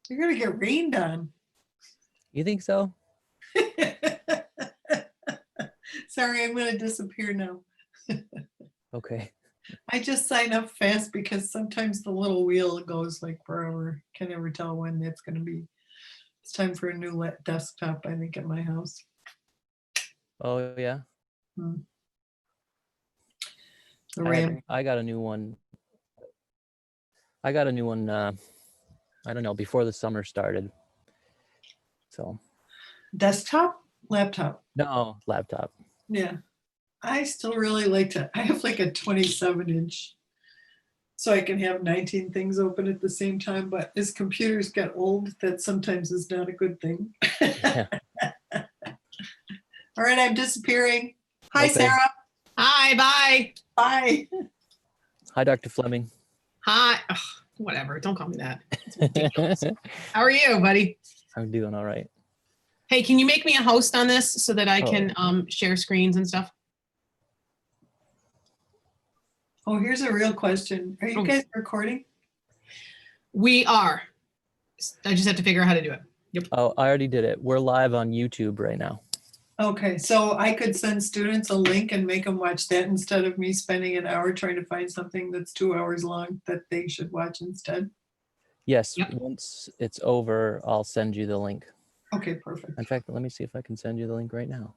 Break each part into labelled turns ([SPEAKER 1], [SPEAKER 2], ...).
[SPEAKER 1] You're gonna get rained on.
[SPEAKER 2] You think so?
[SPEAKER 1] Sorry, I'm gonna disappear now.
[SPEAKER 2] Okay.
[SPEAKER 1] I just sign up fast because sometimes the little wheel goes like forever. Can never tell when it's gonna be. It's time for a new desktop, I think, at my house.
[SPEAKER 2] Oh yeah.
[SPEAKER 1] Hmm. The RAM
[SPEAKER 2] I got a new one. I got a new one. I don't know, before the summer started. So
[SPEAKER 1] desktop, laptop.
[SPEAKER 2] no laptop.
[SPEAKER 1] Yeah, I still really like to. I have like a 27-inch, so I can have 19 things open at the same time. But as computers get old, that sometimes is not a good thing.
[SPEAKER 2] Yeah.
[SPEAKER 1] All right, I'm disappearing. Hi,
[SPEAKER 2] Okay.
[SPEAKER 1] Sarah.
[SPEAKER 3] Hi, bye.
[SPEAKER 1] Bye.
[SPEAKER 2] Hi, Dr. Fleming.
[SPEAKER 3] Hi. Ugh, whatever. Don't call me that. How are you, buddy?
[SPEAKER 2] I'm doing all right.
[SPEAKER 3] Hey, can you make me a host on this so that I
[SPEAKER 2] Oh.
[SPEAKER 3] can share screens and stuff?
[SPEAKER 1] Oh, here's a real question. Are you
[SPEAKER 3] Oh.
[SPEAKER 1] guys recording?
[SPEAKER 3] We are. I just have to figure out how to do it. Yep.
[SPEAKER 2] Oh, I already did it. We're live on YouTube right now.
[SPEAKER 1] Okay, so I could send students a link and make them watch that instead of me spending an hour trying to find something that's 2 hours long that they should watch instead.
[SPEAKER 2] Yes,
[SPEAKER 3] Yep.
[SPEAKER 2] once it's over, I'll send you the link.
[SPEAKER 1] Okay, perfect.
[SPEAKER 2] In fact, let me see if I can send you the link right now.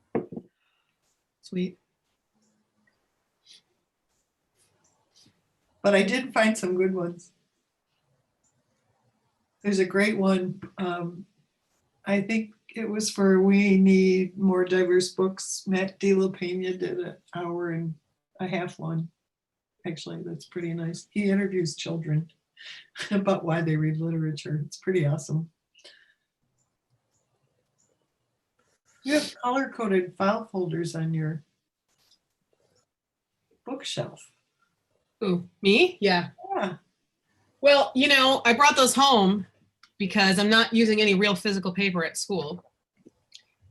[SPEAKER 3] Sweet.
[SPEAKER 1] But I did find some good ones. There's a great one. I think it was for We Need More Diverse Books. Matt De La Pena did an hour and a half one. Actually, that's pretty nice. He interviews children about why they read literature. It's pretty awesome. You have color-coded file folders on your bookshelf.
[SPEAKER 3] Ooh, me? Yeah.
[SPEAKER 1] Yeah.
[SPEAKER 3] Well, I brought those home because I'm not using any real physical paper at school.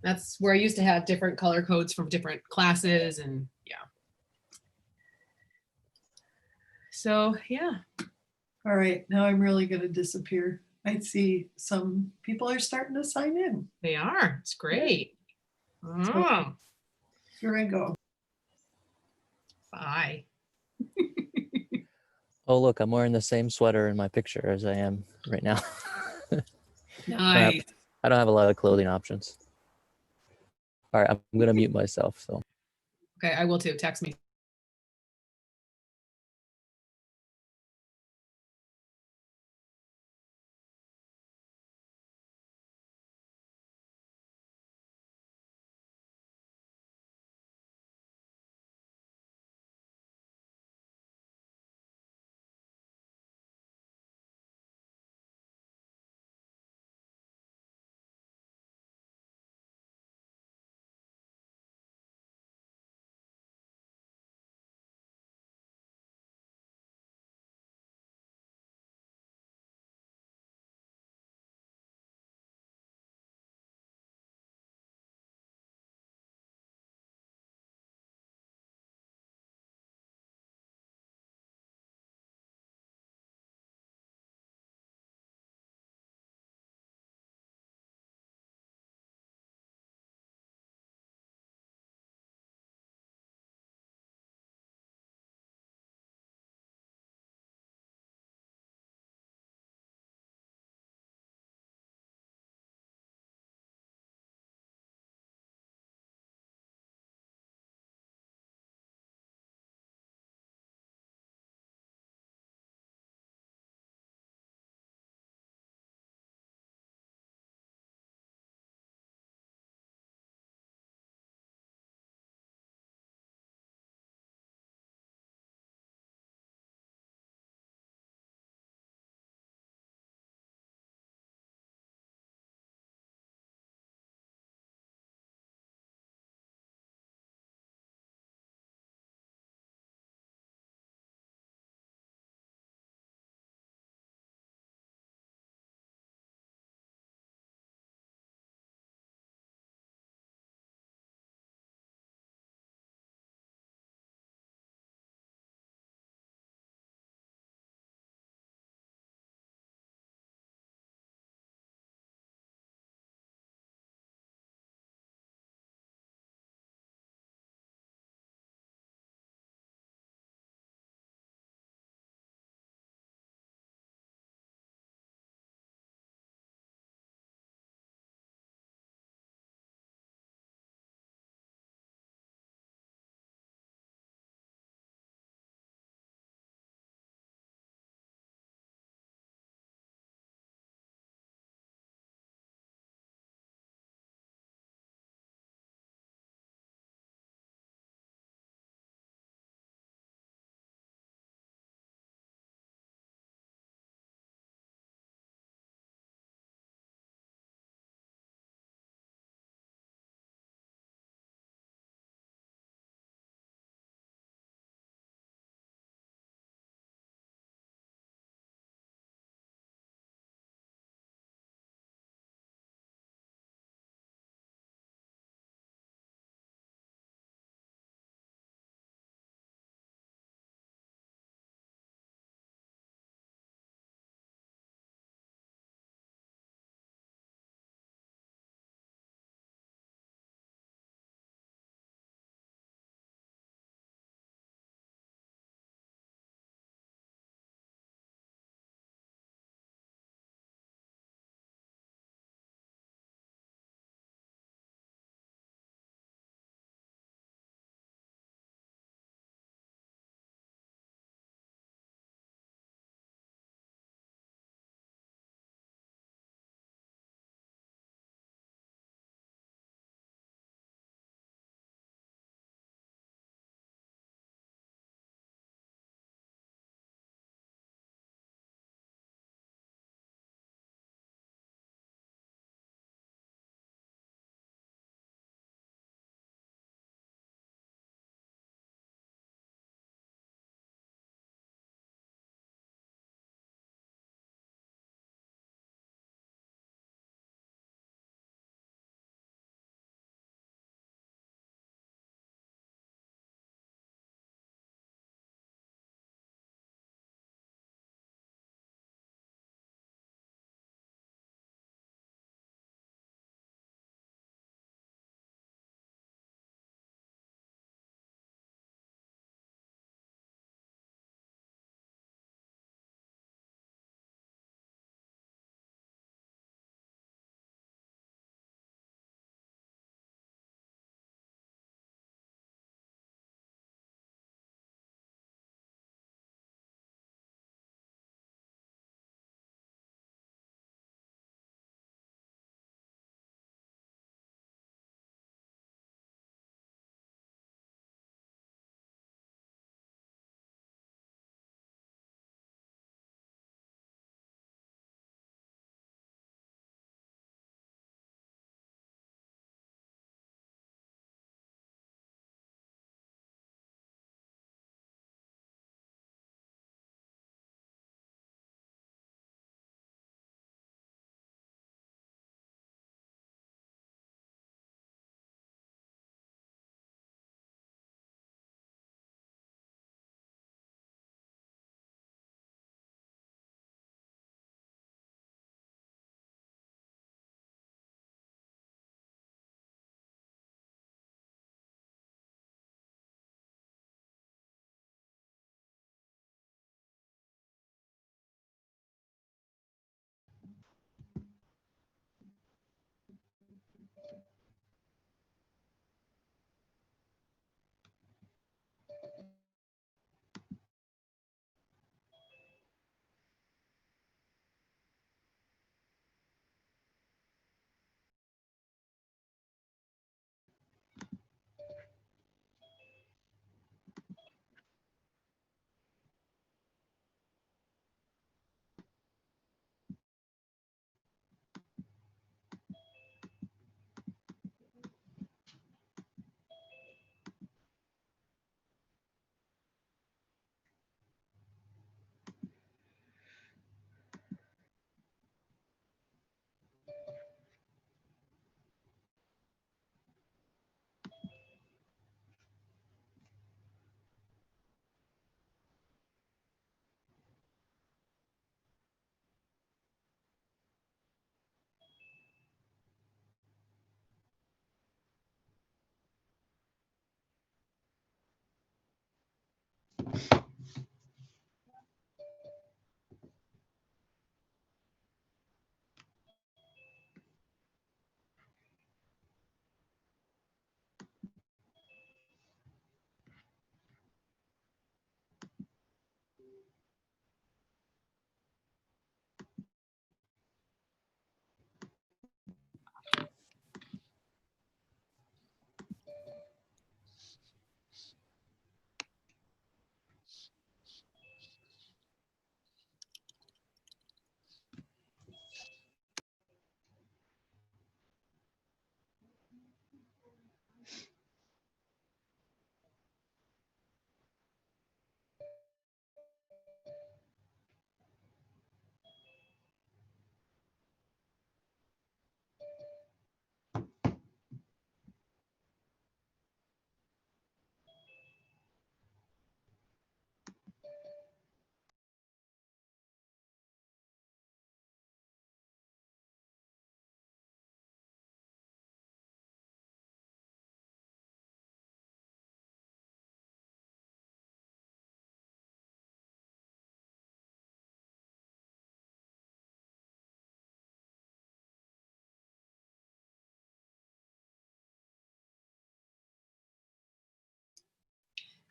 [SPEAKER 3] That's where I used to have different color codes from different classes and yeah. So yeah.
[SPEAKER 1] All right, now I'm really going to disappear. I see some people are starting to sign in.
[SPEAKER 3] They are. It's great. Oh,
[SPEAKER 1] Here I go.
[SPEAKER 3] bye.
[SPEAKER 2] Oh, look, I'm wearing the same sweater in my picture as I am right now.
[SPEAKER 3] Nice.
[SPEAKER 2] I don't have a lot of clothing options. All right, I'm going to mute myself. So.
[SPEAKER 3] Okay, I will too. Text me.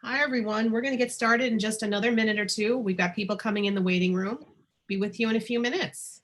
[SPEAKER 3] Hi, everyone. We're going to get started in just another minute or two. We've got people coming in the waiting room. Be with you in a few minutes.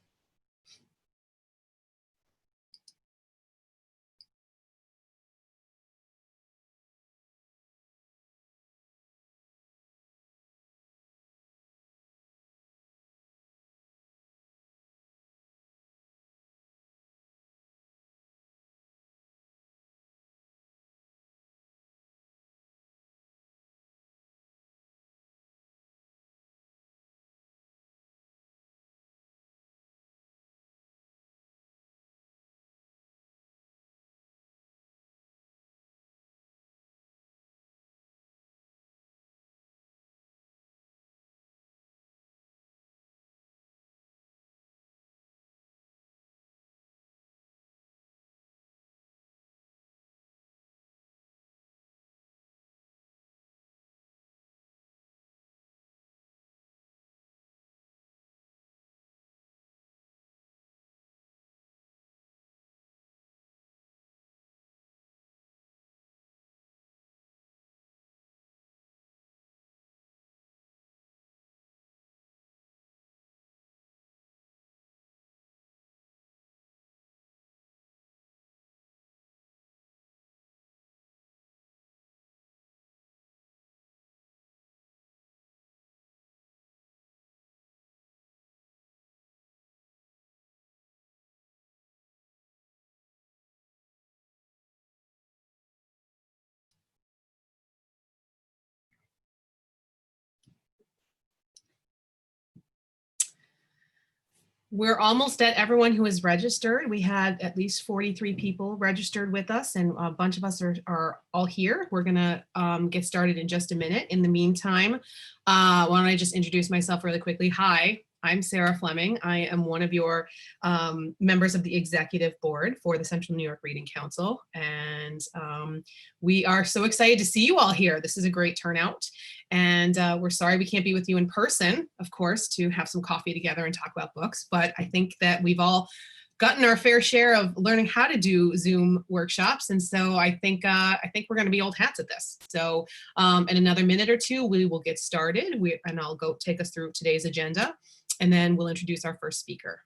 [SPEAKER 3] We're almost at everyone who is registered. We had at least 43 people registered with us, and a bunch of us are all here. We're gonna get started in just a minute. In the meantime, why don't I just introduce myself really quickly? Hi, I'm Sarah Fleming. I am one of your members of the executive board for the Central New York Reading Council, and we are so excited to see you all here. This is a great turnout. And we're sorry we can't be with you in person, of course, to have some coffee together and talk about books. But I think that we've all gotten our fair share of learning how to do Zoom workshops. And so I think we're going to be old hats at this. So in another minute or two, we will get started. And I'll go take us through today's agenda, and then we'll introduce our first speaker.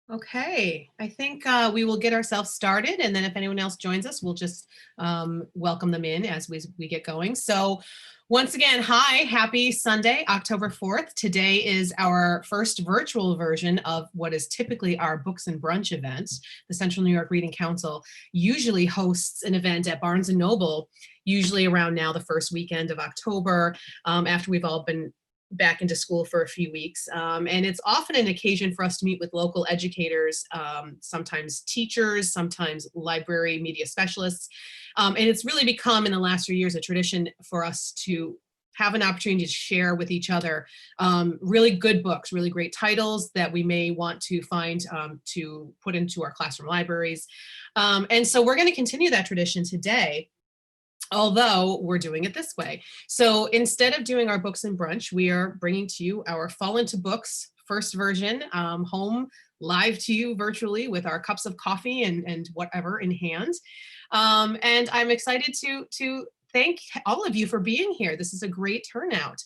[SPEAKER 3] Okay, I think we will get ourselves started, and then if anyone else joins us, we'll just welcome them in as we get going. So once again, hi, happy Sunday, October 4th. Today is our first virtual version of what is typically our Books and Brunch event. The Central New York Reading Council usually hosts an event at Barnes & Noble, usually around now the first weekend of October, after we've all been back into school for a few weeks. And it's often an occasion for us to meet with local educators, sometimes teachers, sometimes library media specialists. And it's really become in the last few years a tradition for us to have an opportunity to share with each other really good books, really great titles that we may want to find to put into our classroom libraries. And so we're going to continue that tradition today, although we're doing it this way. So instead of doing our books and brunch, we are bringing to you our Fall Into Books first version, home live to you virtually with our cups of coffee and whatever in hand. And I'm excited to thank all of you for being here. This is a great turnout.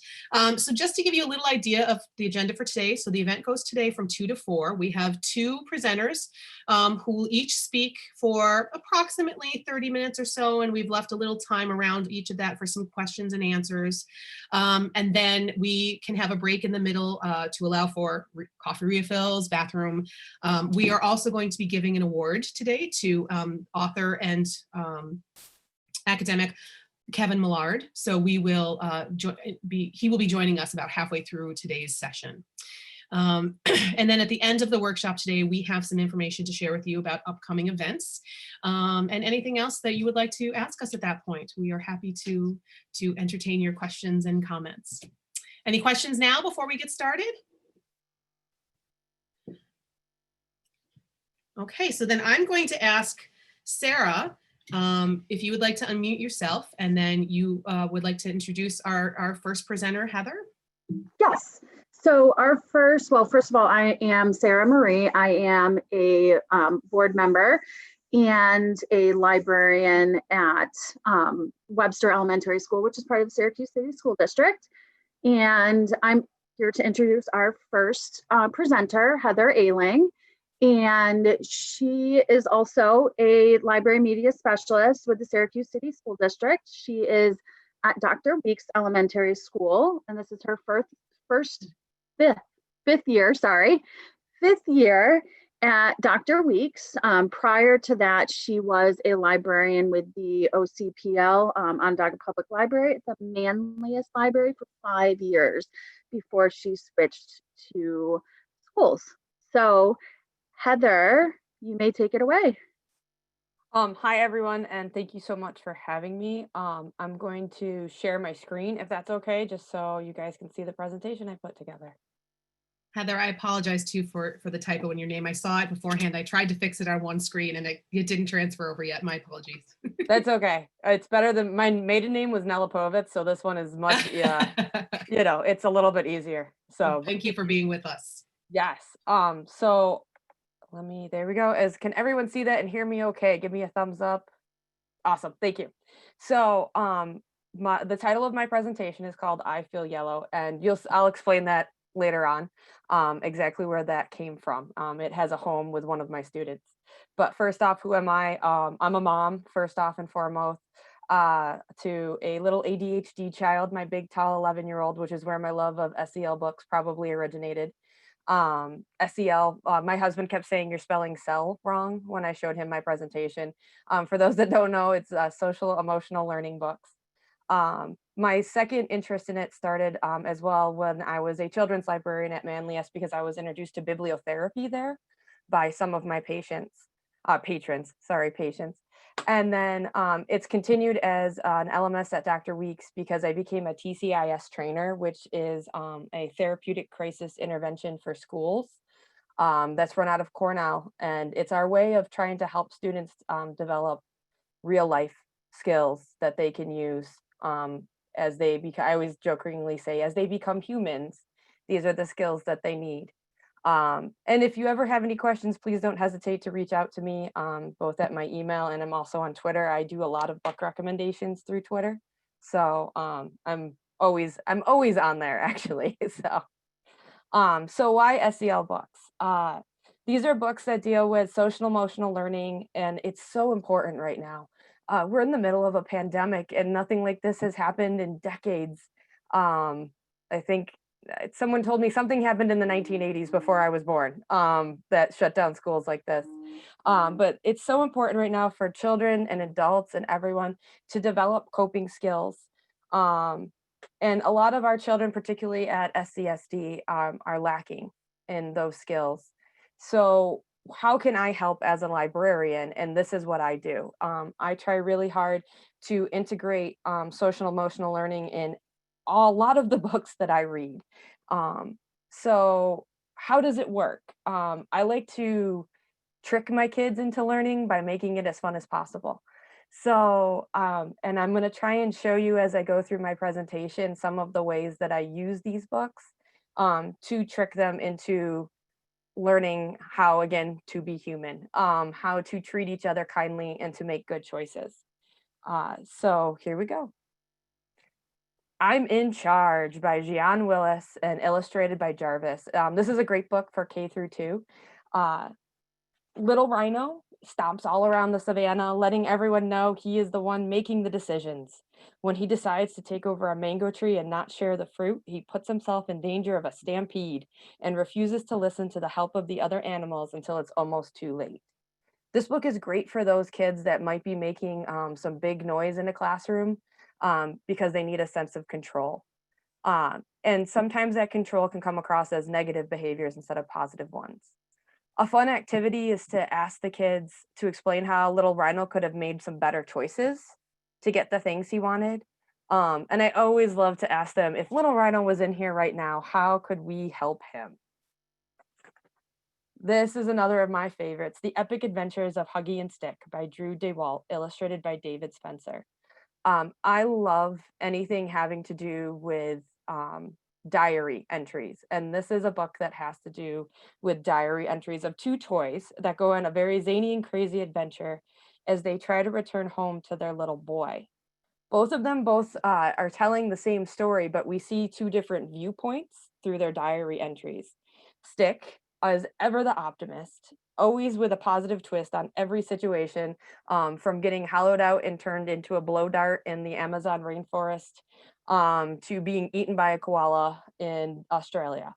[SPEAKER 3] So just to give you a little idea of the agenda for today, so the event goes today from 2 to 4. We have 2 presenters who will each speak for approximately 30 minutes or so, and we've left a little time around each of that for some questions and answers. And then we can have a break in the middle to allow for coffee refills, bathroom. We are also going to be giving an award today to author and academic Kevin Millard. So we will he will be joining us about halfway through today's session. And then at the end of the workshop today, we have some information to share with you about upcoming events and anything else that you would like to ask us at that point. We are happy to entertain your questions and comments. Any questions now before we get started? Okay, so then I'm going to ask Sarah if you would like to unmute yourself, and then you would like to introduce our first presenter, Heather.
[SPEAKER 4] Yes. So first of all, I am Sarah Marie. I am a board member and a librarian at Webster Elementary School, which is part of the Syracuse City School District. And I'm here to introduce our first presenter, Heather Ayling. And she is also a library media specialist with the Syracuse City School District. She is at Dr. Weeks Elementary School, and this is her fifth year at Dr. Weeks. Prior to that, she was a librarian with the OCPL Onondaga Public Library at the Manlius Library for 5 years before she switched to schools. So Heather, you may take it away.
[SPEAKER 5] Hi everyone, and thank you so much for having me. I'm going to share my screen if that's okay, just so you guys can see the presentation I put together.
[SPEAKER 3] Heather, I apologize too for the typo in your name. I saw it beforehand. I tried to fix it on one screen and it didn't transfer over yet. My apologies.
[SPEAKER 5] That's okay. It's better than my maiden name was Nelipovitz, so this one is much, it's a little bit easier. So
[SPEAKER 3] well, thank you for being with us.
[SPEAKER 5] Yes. So there we go. Can everyone see that and hear me okay? Give me a thumbs up. Awesome, thank you. So the title of my presentation is called I Feel Yellow, and I'll explain that later on, exactly where that came from. It has a home with one of my students. But first off, who am I? I'm a mom, first off and foremost, to a little ADHD child, my big, tall 11-year-old, which is where my love of SEL books probably originated. SEL, my husband kept saying you're spelling cell wrong when I showed him my presentation. For those that don't know, it's social emotional learning books. My second interest in it started as well when I was a children's librarian at Manlius, because I was introduced to bibliotherapy there by some of my patrons. And then it's continued as an LMS at Dr. Weeks because I became a TCIS trainer, which is a therapeutic crisis intervention for schools that's run out of Cornell. And it's our way of trying to help students develop real life skills that they can use as they become, I always jokingly say, as they become humans, these are the skills that they need. And if you ever have any questions, please don't hesitate to reach out to me, both at my email, and I'm also on Twitter. I do a lot of book recommendations through Twitter. So I'm always on there actually. So why SEL books? These are books that deal with social emotional learning, and it's so important right now. We're in the middle of a pandemic and nothing like this has happened in decades. I think someone told me something happened in the 1980s before I was born that shut down schools like this. But it's so important right now for children and adults and everyone to develop coping skills. And a lot of our children, particularly at SCSD, are lacking in those skills. So how can I help as a librarian? And this is what I do. I try really hard to integrate social emotional learning in a lot of the books that I read. So how does it work? I like to trick my kids into learning by making it as fun as possible. So, and I'm going to try and show you as I go through my presentation some of the ways that I use these books to trick them into learning how, again, to be human, how to treat each other kindly and to make good choices. So here we go. I'm in Charge by Gian Willis and illustrated by Jarvis. This is a great book for K through 2. Little Rhino stomps all around the savannah, letting everyone know he is the one making the decisions. When he decides to take over a mango tree and not share the fruit, he puts himself in danger of a stampede and refuses to listen to the help of the other animals until it's almost too late. This book is great for those kids that might be making some big noise in a classroom because they need a sense of control. And sometimes that control can come across as negative behaviors instead of positive ones. A fun activity is to ask the kids to explain how little Rhino could have made some better choices to get the things he wanted. And I always love to ask them, if little Rhino was in here right now, how could we help him? This is another of my favorites, The Epic Adventures of Huggy and Stick by Drew DeWalt, illustrated by David Spencer. I love anything having to do with diary entries. And this is a book that has to do with diary entries of 2 toys that go on a very zany and crazy adventure as they try to return home to their little boy. Both of them are telling the same story, but we see 2 different viewpoints through their diary entries. Stick is ever the optimist, always with a positive twist on every situation, from getting hollowed out and turned into a blow dart in the Amazon rainforest to being eaten by a koala in Australia.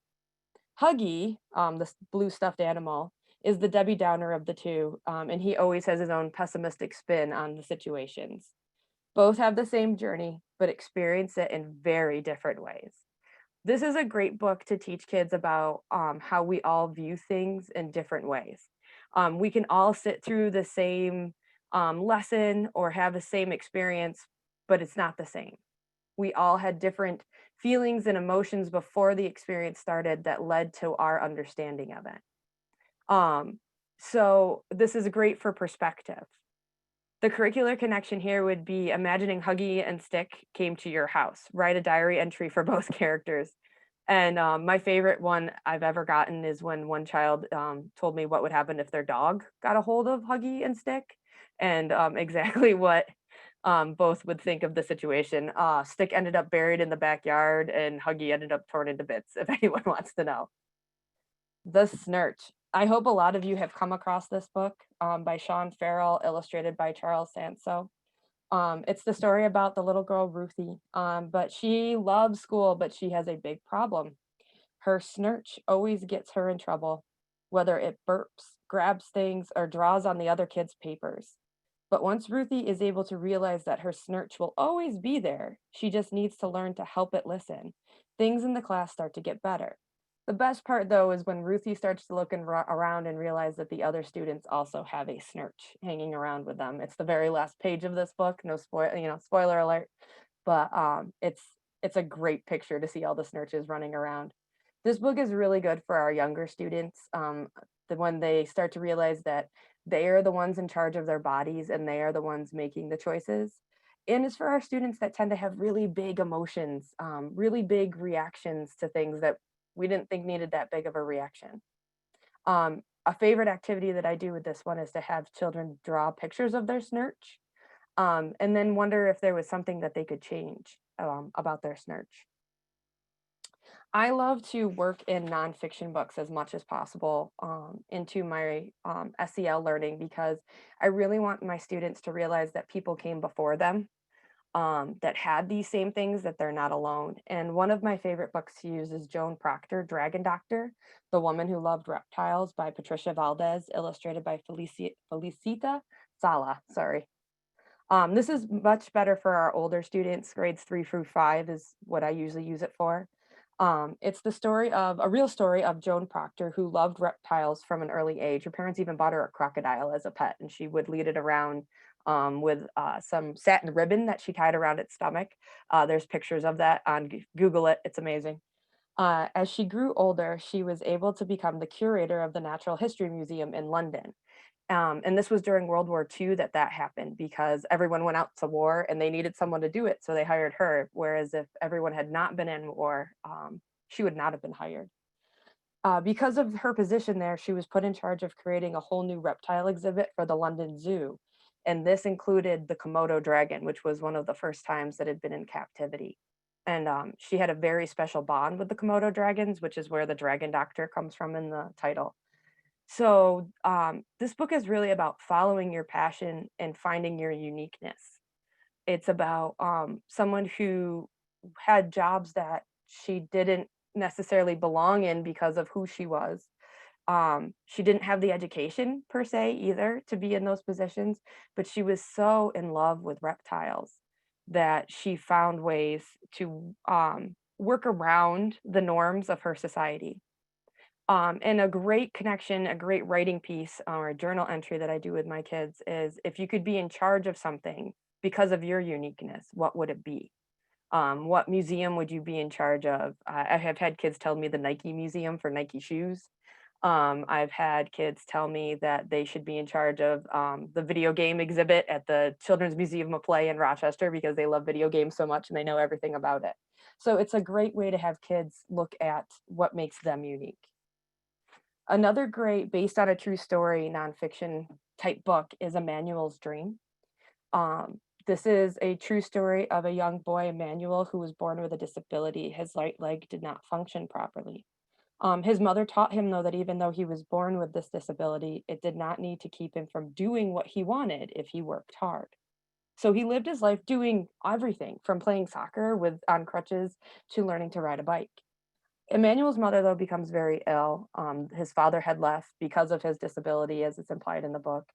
[SPEAKER 5] Huggy, this blue stuffed animal, is the Debbie Downer of the 2, and he always has his own pessimistic spin on the situations. Both have the same journey, but experience it in very different ways. This is a great book to teach kids about how we all view things in different ways. We can all sit through the same lesson or have the same experience, but it's not the same. We all had different feelings and emotions before the experience started that led to our understanding of it. So this is great for perspective. The curricular connection here would be imagining Huggy and Stick came to your house. Write a diary entry for both characters. And my favorite one I've ever gotten is when one child told me what would happen if their dog got a hold of Huggy and Stick, and exactly what both would think of the situation. Stick ended up buried in the backyard and Huggy ended up torn into bits, if anyone wants to know. The Snurch. I hope a lot of you have come across this book by Sean Farrell, illustrated by Charles Sanso. It's the story about the little girl, Ruthie, but she loves school, but she has a big problem. Her snurch always gets her in trouble, whether it burps, grabs things, or draws on the other kids' papers. But once Ruthie is able to realize that her snurch will always be there, she just needs to learn to help it listen. Things in the class start to get better. The best part, though, is when Ruthie starts to look around and realize that the other students also have a snurch hanging around with them. It's the very last page of this book. No spoiler alert, but it's a great picture to see all the snurches running around. This book is really good for our younger students. When they start to realize that they are the ones in charge of their bodies and they are the ones making the choices. And it's for our students that tend to have really big emotions, really big reactions to things that we didn't think needed that big of a reaction. A favorite activity that I do with this one is to have children draw pictures of their snurch and then wonder if there was something that they could change about their snurch. I love to work in nonfiction books as much as possible into my SEL learning because I really want my students to realize that people came before them that had these same things, that they're not alone. And one of my favorite books to use is Joan Proctor, Dragon Doctor, The Woman Who Loved Reptiles by Patricia Valdez, illustrated by Felicita Sala, sorry. This is much better for our older students. Grades 3 through 5 is what I usually use it for. It's the story of a real story of Joan Proctor, who loved reptiles from an early age. Her parents even bought her a crocodile as a pet, and she would lead it around with some satin ribbon that she tied around its stomach. There's pictures of that on Google it. It's amazing. As she grew older, she was able to become the curator of the Natural History Museum in London. And this was during World War II that happened, because everyone went out to war and they needed someone to do it. So they hired her. Whereas if everyone had not been in war, she would not have been hired. Because of her position there, she was put in charge of creating a whole new reptile exhibit for the London Zoo. And this included the Komodo dragon, which was one of the first times that had been in captivity. And she had a very special bond with the Komodo dragons, which is where the dragon doctor comes from in the title. So this book is really about following your passion and finding your uniqueness. It's about someone who had jobs that she didn't necessarily belong in because of who she was. She didn't have the education per se either to be in those positions, but she was so in love with reptiles that she found ways to work around the norms of her society. And a great connection, a great writing piece or a journal entry that I do with my kids is, if you could be in charge of something because of your uniqueness, what would it be? What museum would you be in charge of? I have had kids tell me the Nike Museum for Nike shoes. I've had kids tell me that they should be in charge of the video game exhibit at the Children's Museum of Play in Rochester, because they love video games so much and they know everything about it. So it's a great way to have kids look at what makes them unique. Another great, based on a true story, nonfiction type book is Emmanuel's Dream. This is a true story of a young boy, Emmanuel, who was born with a disability. His right leg did not function properly. His mother taught him, though, that even though he was born with this disability, it did not need to keep him from doing what he wanted if he worked hard. So he lived his life doing everything from playing soccer on crutches to learning to ride a bike. Emmanuel's mother, though, becomes very ill. His father had left because of his disability, as it's implied in the book.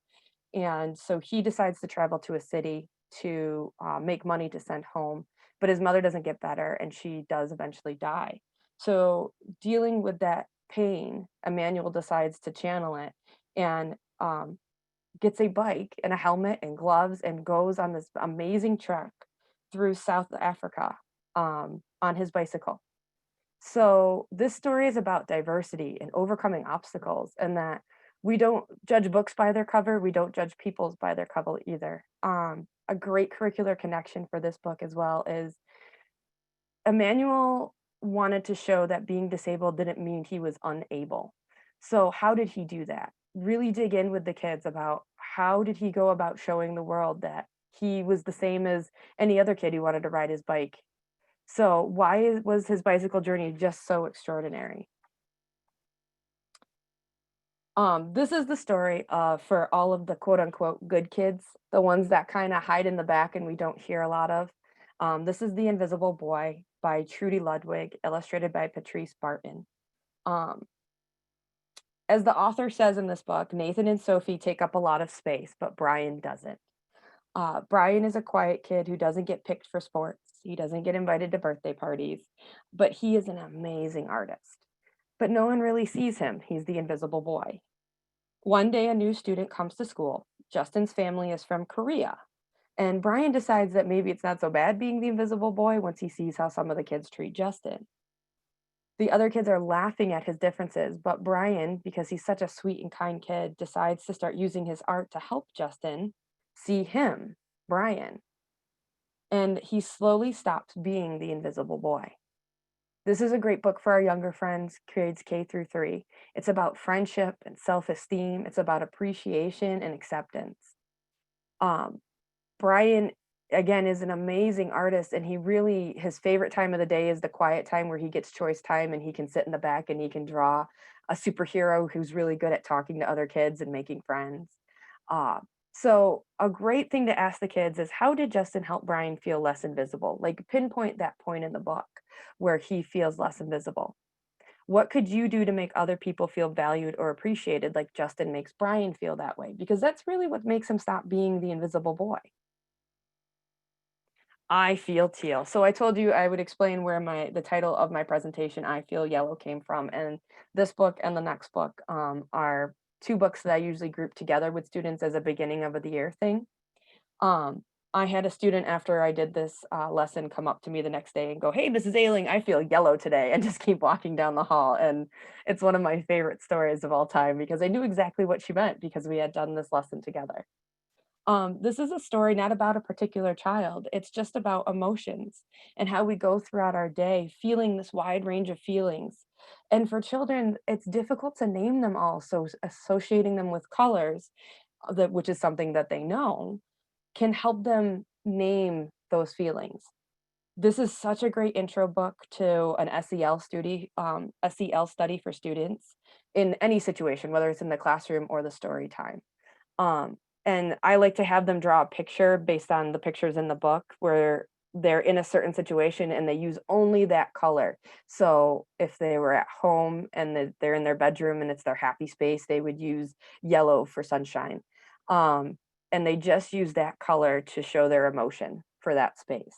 [SPEAKER 5] And so he decides to travel to a city to make money to send home. But his mother doesn't get better, and she does eventually die. So dealing with that pain, Emmanuel decides to channel it and gets a bike and a helmet and gloves and goes on this amazing trek through South Africa on his bicycle. So this story is about diversity and overcoming obstacles, and that we don't judge books by their cover. We don't judge peoples by their cover either. A great curricular connection for this book as well is Emmanuel wanted to show that being disabled didn't mean he was unable. So how did he do that? Really dig in with the kids about how did he go about showing the world that he was the same as any other kid who wanted to ride his bike. So why was his bicycle journey just so extraordinary? This is the story for all of the quote unquote good kids, the ones that kind of hide in the back and we don't hear a lot of. This is The Invisible Boy by Trudy Ludwig, illustrated by Patrice Barton. As the author says in this book, Nathan and Sophie take up a lot of space, but Brian doesn't. Brian is a quiet kid who doesn't get picked for sports. He doesn't get invited to birthday parties, but he is an amazing artist. But no one really sees him. He's the invisible boy. One day, a new student comes to school. Justin's family is from Korea. And Brian decides that maybe it's not so bad being the invisible boy once he sees how some of the kids treat Justin. The other kids are laughing at his differences, but Brian, because he's such a sweet and kind kid, decides to start using his art to help Justin see him, Brian. And he slowly stops being the invisible boy. This is a great book for our younger friends, grades K through 3. It's about friendship and self-esteem. It's about appreciation and acceptance. Brian, again, is an amazing artist, and his favorite time of the day is the quiet time where he gets choice time and he can sit in the back and he can draw a superhero who's really good at talking to other kids and making friends. So a great thing to ask the kids is, how did Justin help Brian feel less invisible? Like, pinpoint that point in the book where he feels less invisible. What could you do to make other people feel valued or appreciated, like Justin makes Brian feel that way? Because that's really what makes him stop being the invisible boy. I feel teal. So I told you I would explain where the title of my presentation, I Feel Yellow, came from. And this book and the next book are two books that I usually group together with students as a beginning of the year thing. Um, I had a student after I did this lesson come up to me the next day and go, "Hey, Mrs. Ailing, I feel yellow today," and just keep walking down the hall. And it's one of my favorite stories of all time because I knew exactly what she meant because we had done this lesson together. This is a story not about a particular child. It's just about emotions and how we go throughout our day feeling this wide range of feelings. And for children, it's difficult to name them all. So associating them with colors, which is something that they know, can help them name those feelings. This is such a great intro book to an SEL study for students in any situation, whether it's in the classroom or the story time. Um, and I like to have them draw a picture based on the pictures in the book where they're in a certain situation and they use only that color. So if they were at home and they're in their bedroom and it's their happy space, they would use yellow for sunshine. Um, and they just use that color to show their emotion for that space.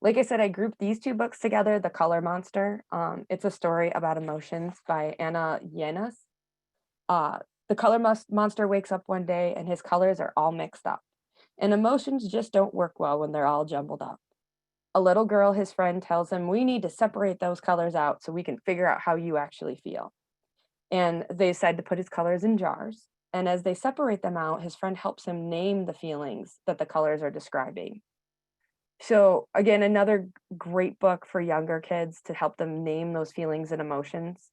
[SPEAKER 5] Like I said, I grouped these two books together, The Color Monster. It's a story about emotions by Anna Yanas. Uh, the monster wakes up one day and his colors are all mixed up. And emotions just don't work well when they're all jumbled up. A little girl, his friend, tells him, "We need to separate those colors out so we can figure out how you actually feel." And they decide to put his colors in jars. And as they separate them out, his friend helps him name the feelings that the colors are describing. So again, another great book for younger kids to help them name those feelings and emotions.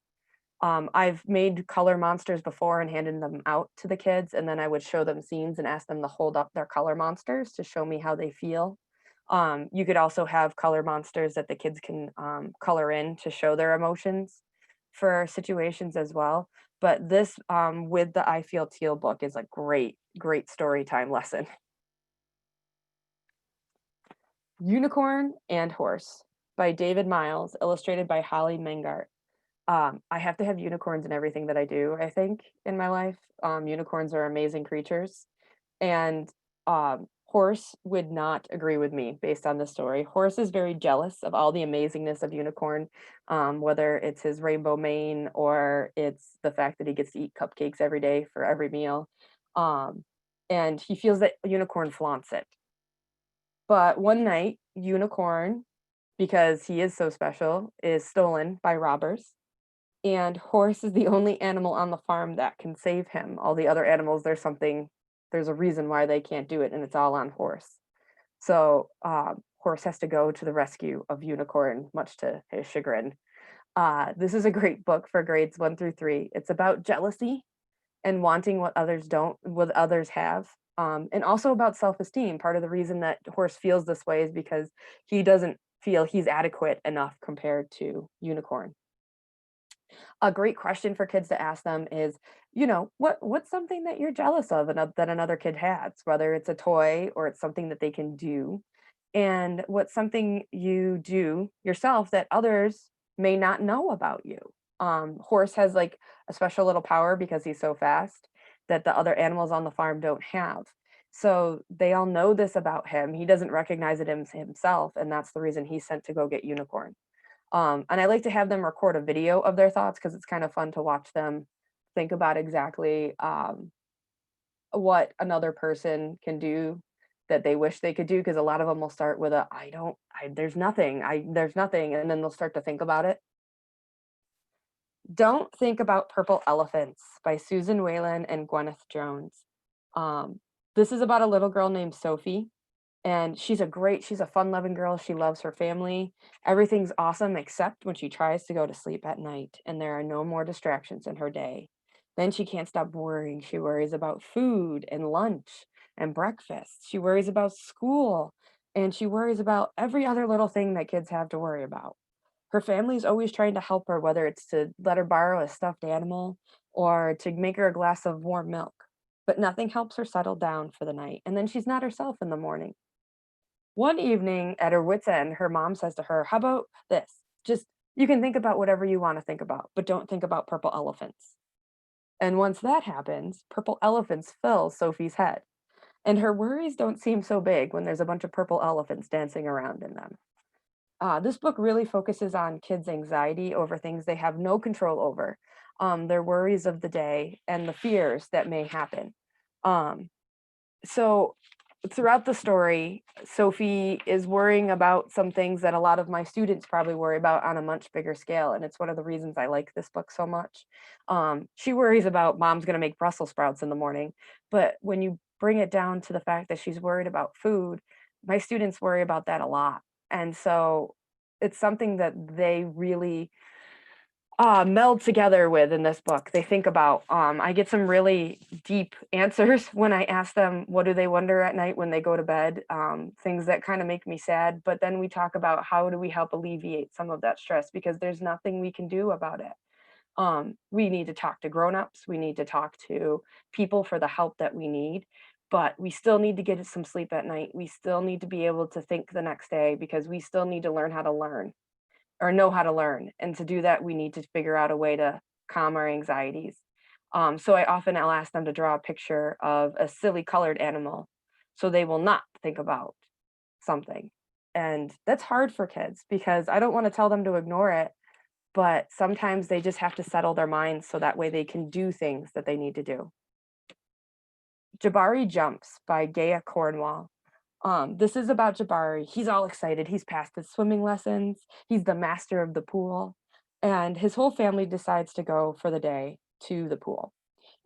[SPEAKER 5] I've made color monsters before and handed them out to the kids, and then I would show them scenes and ask them to hold up their color monsters to show me how they feel. You could also have color monsters that the kids can color in to show their emotions for situations as well. But this, with the I Feel Teal book, is a great, great story time lesson. Unicorn and Horse by David Miles, illustrated by Holly Mengart. I have to have unicorns in everything that I do, I think, in my life. Unicorns are amazing creatures. And Horse would not agree with me based on this story. Horse is very jealous of all the amazingness of Unicorn, whether it's his rainbow mane or it's the fact that he gets to eat cupcakes every day for every meal. And he feels that Unicorn flaunts it. But one night, Unicorn, because he is so special, is stolen by robbers. And Horse is the only animal on the farm that can save him. All the other animals, there's a reason why they can't do it, and it's all on Horse. So Horse has to go to the rescue of Unicorn, much to his chagrin. This is a great book for grades 1 through 3. It's about jealousy and wanting what others have. And also about self-esteem. Part of the reason that Horse feels this way is because he doesn't feel he's adequate enough compared to Unicorn. A great question for kids to ask them is, what's something that you're jealous of that another kid has, whether it's a toy or it's something that they can do, and what's something you do yourself that others may not know about you. Horse has like a special little power because he's so fast that the other animals on the farm don't have. So they all know this about him. He doesn't recognize it himself, and that's the reason he's sent to go get Unicorn. And I like to have them record a video of their thoughts because it's kind of fun to watch them think about exactly what another person can do that they wish they could do. Because a lot of them will start with there's nothing, and then they'll start to think about it. Don't Think About Purple Elephants by Susan Whalen and Gwyneth Jones. This is about a little girl named Sophie. And she's a fun-loving girl. She loves her family. Everything's awesome except when she tries to go to sleep at night and there are no more distractions in her day. Then she can't stop worrying. She worries about food and lunch and breakfast. She worries about school and she worries about every other little thing that kids have to worry about. Her family's always trying to help her, whether it's to let her borrow a stuffed animal or to make her a glass of warm milk. But nothing helps her settle down for the night. And then she's not herself in the morning. One evening at her wit's end, her mom says to her, "How about this? Just, you can think about whatever you want to think about, but don't think about purple elephants." And once that happens, purple elephants fill Sophie's head. And her worries don't seem so big when there's a bunch of purple elephants dancing around in them. This book really focuses on kids' anxiety over things they have no control over, their worries of the day and the fears that may happen. So throughout the story, Sophie is worrying about some things that a lot of my students probably worry about on a much bigger scale. And it's one of the reasons I like this book so much. She worries about mom's going to make Brussels sprouts in the morning. But when you bring it down to the fact that she's worried about food, my students worry about that a lot. And so it's something that they really meld together with in this book. They think about, I get some really deep answers when I ask them, what do they wonder at night when they go to bed? Things that kind of make me sad. But then we talk about how do we help alleviate some of that stress, because there's nothing we can do about it. We need to talk to grownups. We need to talk to people for the help that we need. But we still need to get some sleep at night. We still need to be able to think the next day, because we still need to learn how to learn, or know how to learn. And to do that, we need to figure out a way to calm our anxieties. So I'll ask them to draw a picture of a silly colored animal so they will not think about something. And that's hard for kids, because I don't want to tell them to ignore it, but sometimes they just have to settle their minds so that way they can do things that they need to do. Jabari Jumps by Gaia Cornwall. This is about Jabari. He's all excited. He's passed his swimming lessons. He's the master of the pool. And his whole family decides to go for the day to the pool.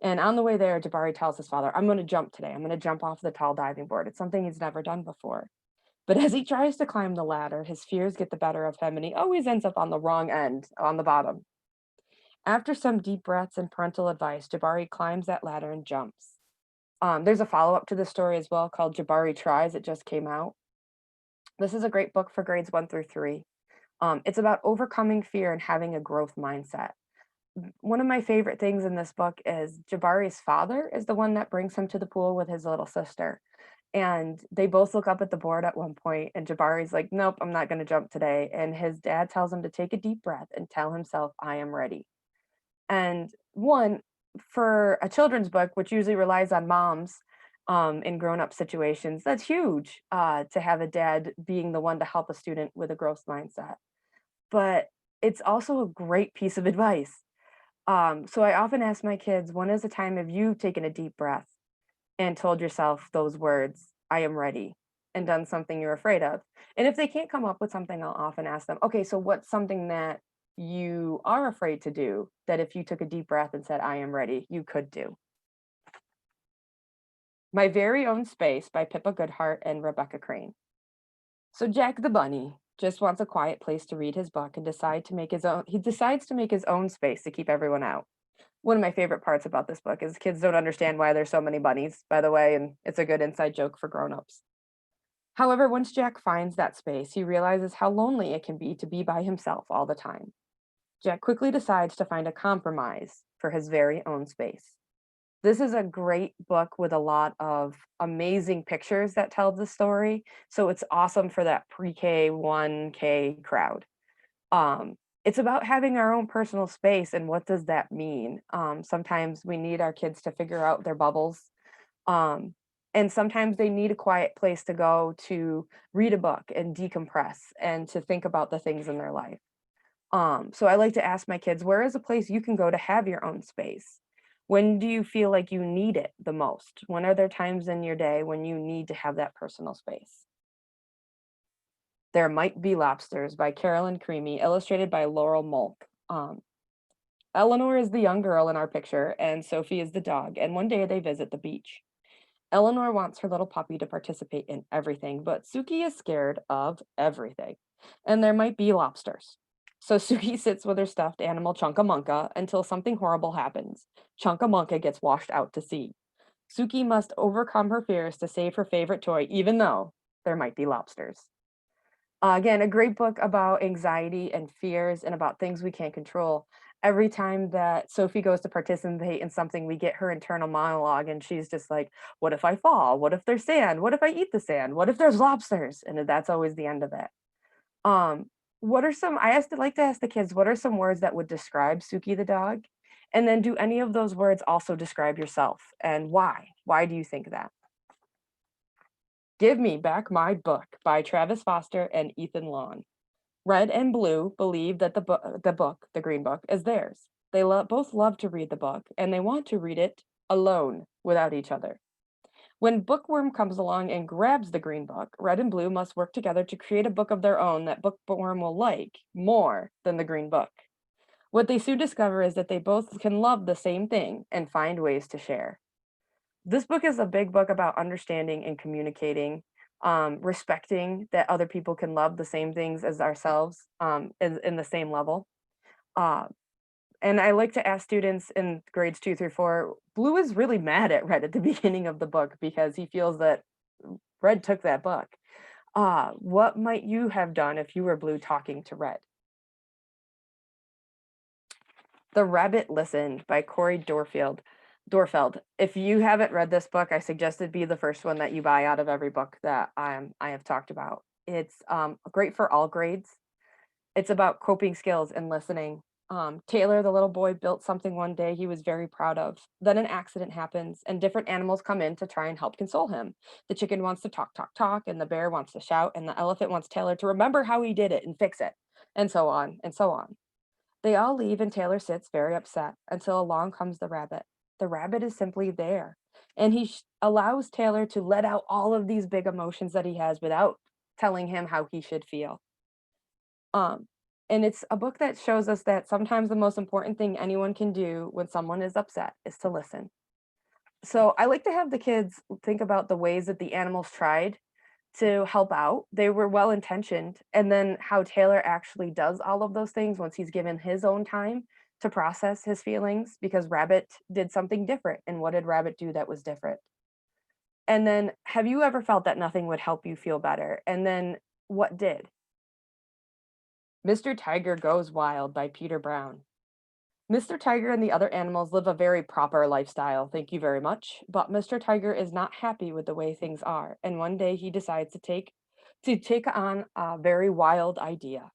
[SPEAKER 5] And on the way there, Jabari tells his father, I'm going to jump today. I'm going to jump off the tall diving board. It's something he's never done before. But as he tries to climb the ladder, his fears get the better of him, and he always ends up on the wrong end, on the bottom. After some deep breaths and parental advice, Jabari climbs that ladder and jumps. There's a follow-up to the story as well called Jabari Tries. It just came out. This is a great book for grades 1 through 3. It's about overcoming fear and having a growth mindset. One of my favorite things in this book is Jabari's father is the one that brings him to the pool with his little sister. And they both look up at the board at one point, and Jabari's like, nope, I'm not going to jump today. And his dad tells him to take a deep breath and tell himself, I am ready. And for a children's book, which usually relies on moms in grown-up situations, that's huge to have a dad being the one to help a student with a growth mindset. But it's also a great piece of advice. So I often ask my kids, when is the time have you taken a deep breath and told yourself those words, I am ready, and done something you're afraid of? And if they can't come up with something, I'll often ask them, okay, so what's something that you are afraid to do that if you took a deep breath and said, I am ready, you could do? My Very Own Space by Pippa Goodhart and Rebecca Crane. So Jack the bunny just wants a quiet place to read his book and decides to make his own space to keep everyone out. One of my favorite parts about this book is kids don't understand why there's so many bunnies, by the way, and it's a good inside joke for grown-ups. However, once Jack finds that space, he realizes how lonely it can be to be by himself all the time. Jack quickly decides to find a compromise for his very own space. This is a great book with a lot of amazing pictures that tell the story. So it's awesome for that pre-K, 1K crowd. It's about having our own personal space, and what does that mean? Sometimes we need our kids to figure out their bubbles. And sometimes they need a quiet place to go to read a book and decompress and to think about the things in their life. So I like to ask my kids, where is a place you can go to have your own space? When do you feel like you need it the most? When are there times in your day when you need to have that personal space? There Might Be Lobsters by Carolyn Creamy, illustrated by Laurel Molk. Eleanor is the young girl in our picture, and Sophie is the dog, and one day they visit the beach. Eleanor wants her little puppy to participate in everything, but Suki is scared of everything, and there might be lobsters. So Suki sits with her stuffed animal Chunkamunka until something horrible happens. Chunkamunka gets washed out to sea. Suki must overcome her fears to save her favorite toy, even though there might be lobsters. Again, a great book about anxiety and fears and about things we can't control. Every time that Sophie goes to participate in something, we get her internal monologue, and she's just like, what if I fall? What if there's sand? What if I eat the sand? What if there's lobsters? And that's always the end of it. Like to ask the kids, what are some words that would describe Suki the dog? And then do any of those words also describe yourself, and why? Why do you think that? Give Me Back My Book by Travis Foster and Ethan Lawn. Red and Blue believe that the Green Book, is theirs. They both love to read the book, and they want to read it alone without each other. When Bookworm comes along and grabs the Green Book, Red and Blue must work together to create a book of their own that Bookworm will like more than the Green Book. What they soon discover is that they both can love the same thing and find ways to share. This book is a big book about understanding and communicating, respecting that other people can love the same things as ourselves, in the same level. Uh, and I like to ask students in grades 2 through 4, Blue is really mad at Red at the beginning of the book because he feels that Red took that book. What might you have done if you were Blue talking to Red? The Rabbit Listened by Corey Dorfeld. If you haven't read this book, I suggest it be the first one that you buy out of every book that I have talked about. It's great for all grades. It's about coping skills and listening. Taylor, the little boy, built something one day he was very proud of. Then an accident happens and different animals come in to try and help console him. The chicken wants to talk, and the bear wants to shout, and the elephant wants Taylor to remember how he did it and fix it, and so on and so on. They all leave and Taylor sits very upset until along comes the rabbit. The rabbit is simply there, and he allows Taylor to let out all of these big emotions that he has without telling him how he should feel. And it's a book that shows us that sometimes the most important thing anyone can do when someone is upset is to listen. So I like to have the kids think about the ways that the animals tried to help out. They were well intentioned, and then how Taylor actually does all of those things once he's given his own time to process his feelings, because Rabbit did something different. And what did Rabbit do that was different? And then, have you ever felt that nothing would help you feel better? And then what did? Mr. Tiger Goes Wild by Peter Brown. Mr. Tiger and the other animals live a very proper lifestyle, thank you very much, but Mr. Tiger is not happy with the way things are, and one day he decides to take on a very wild idea.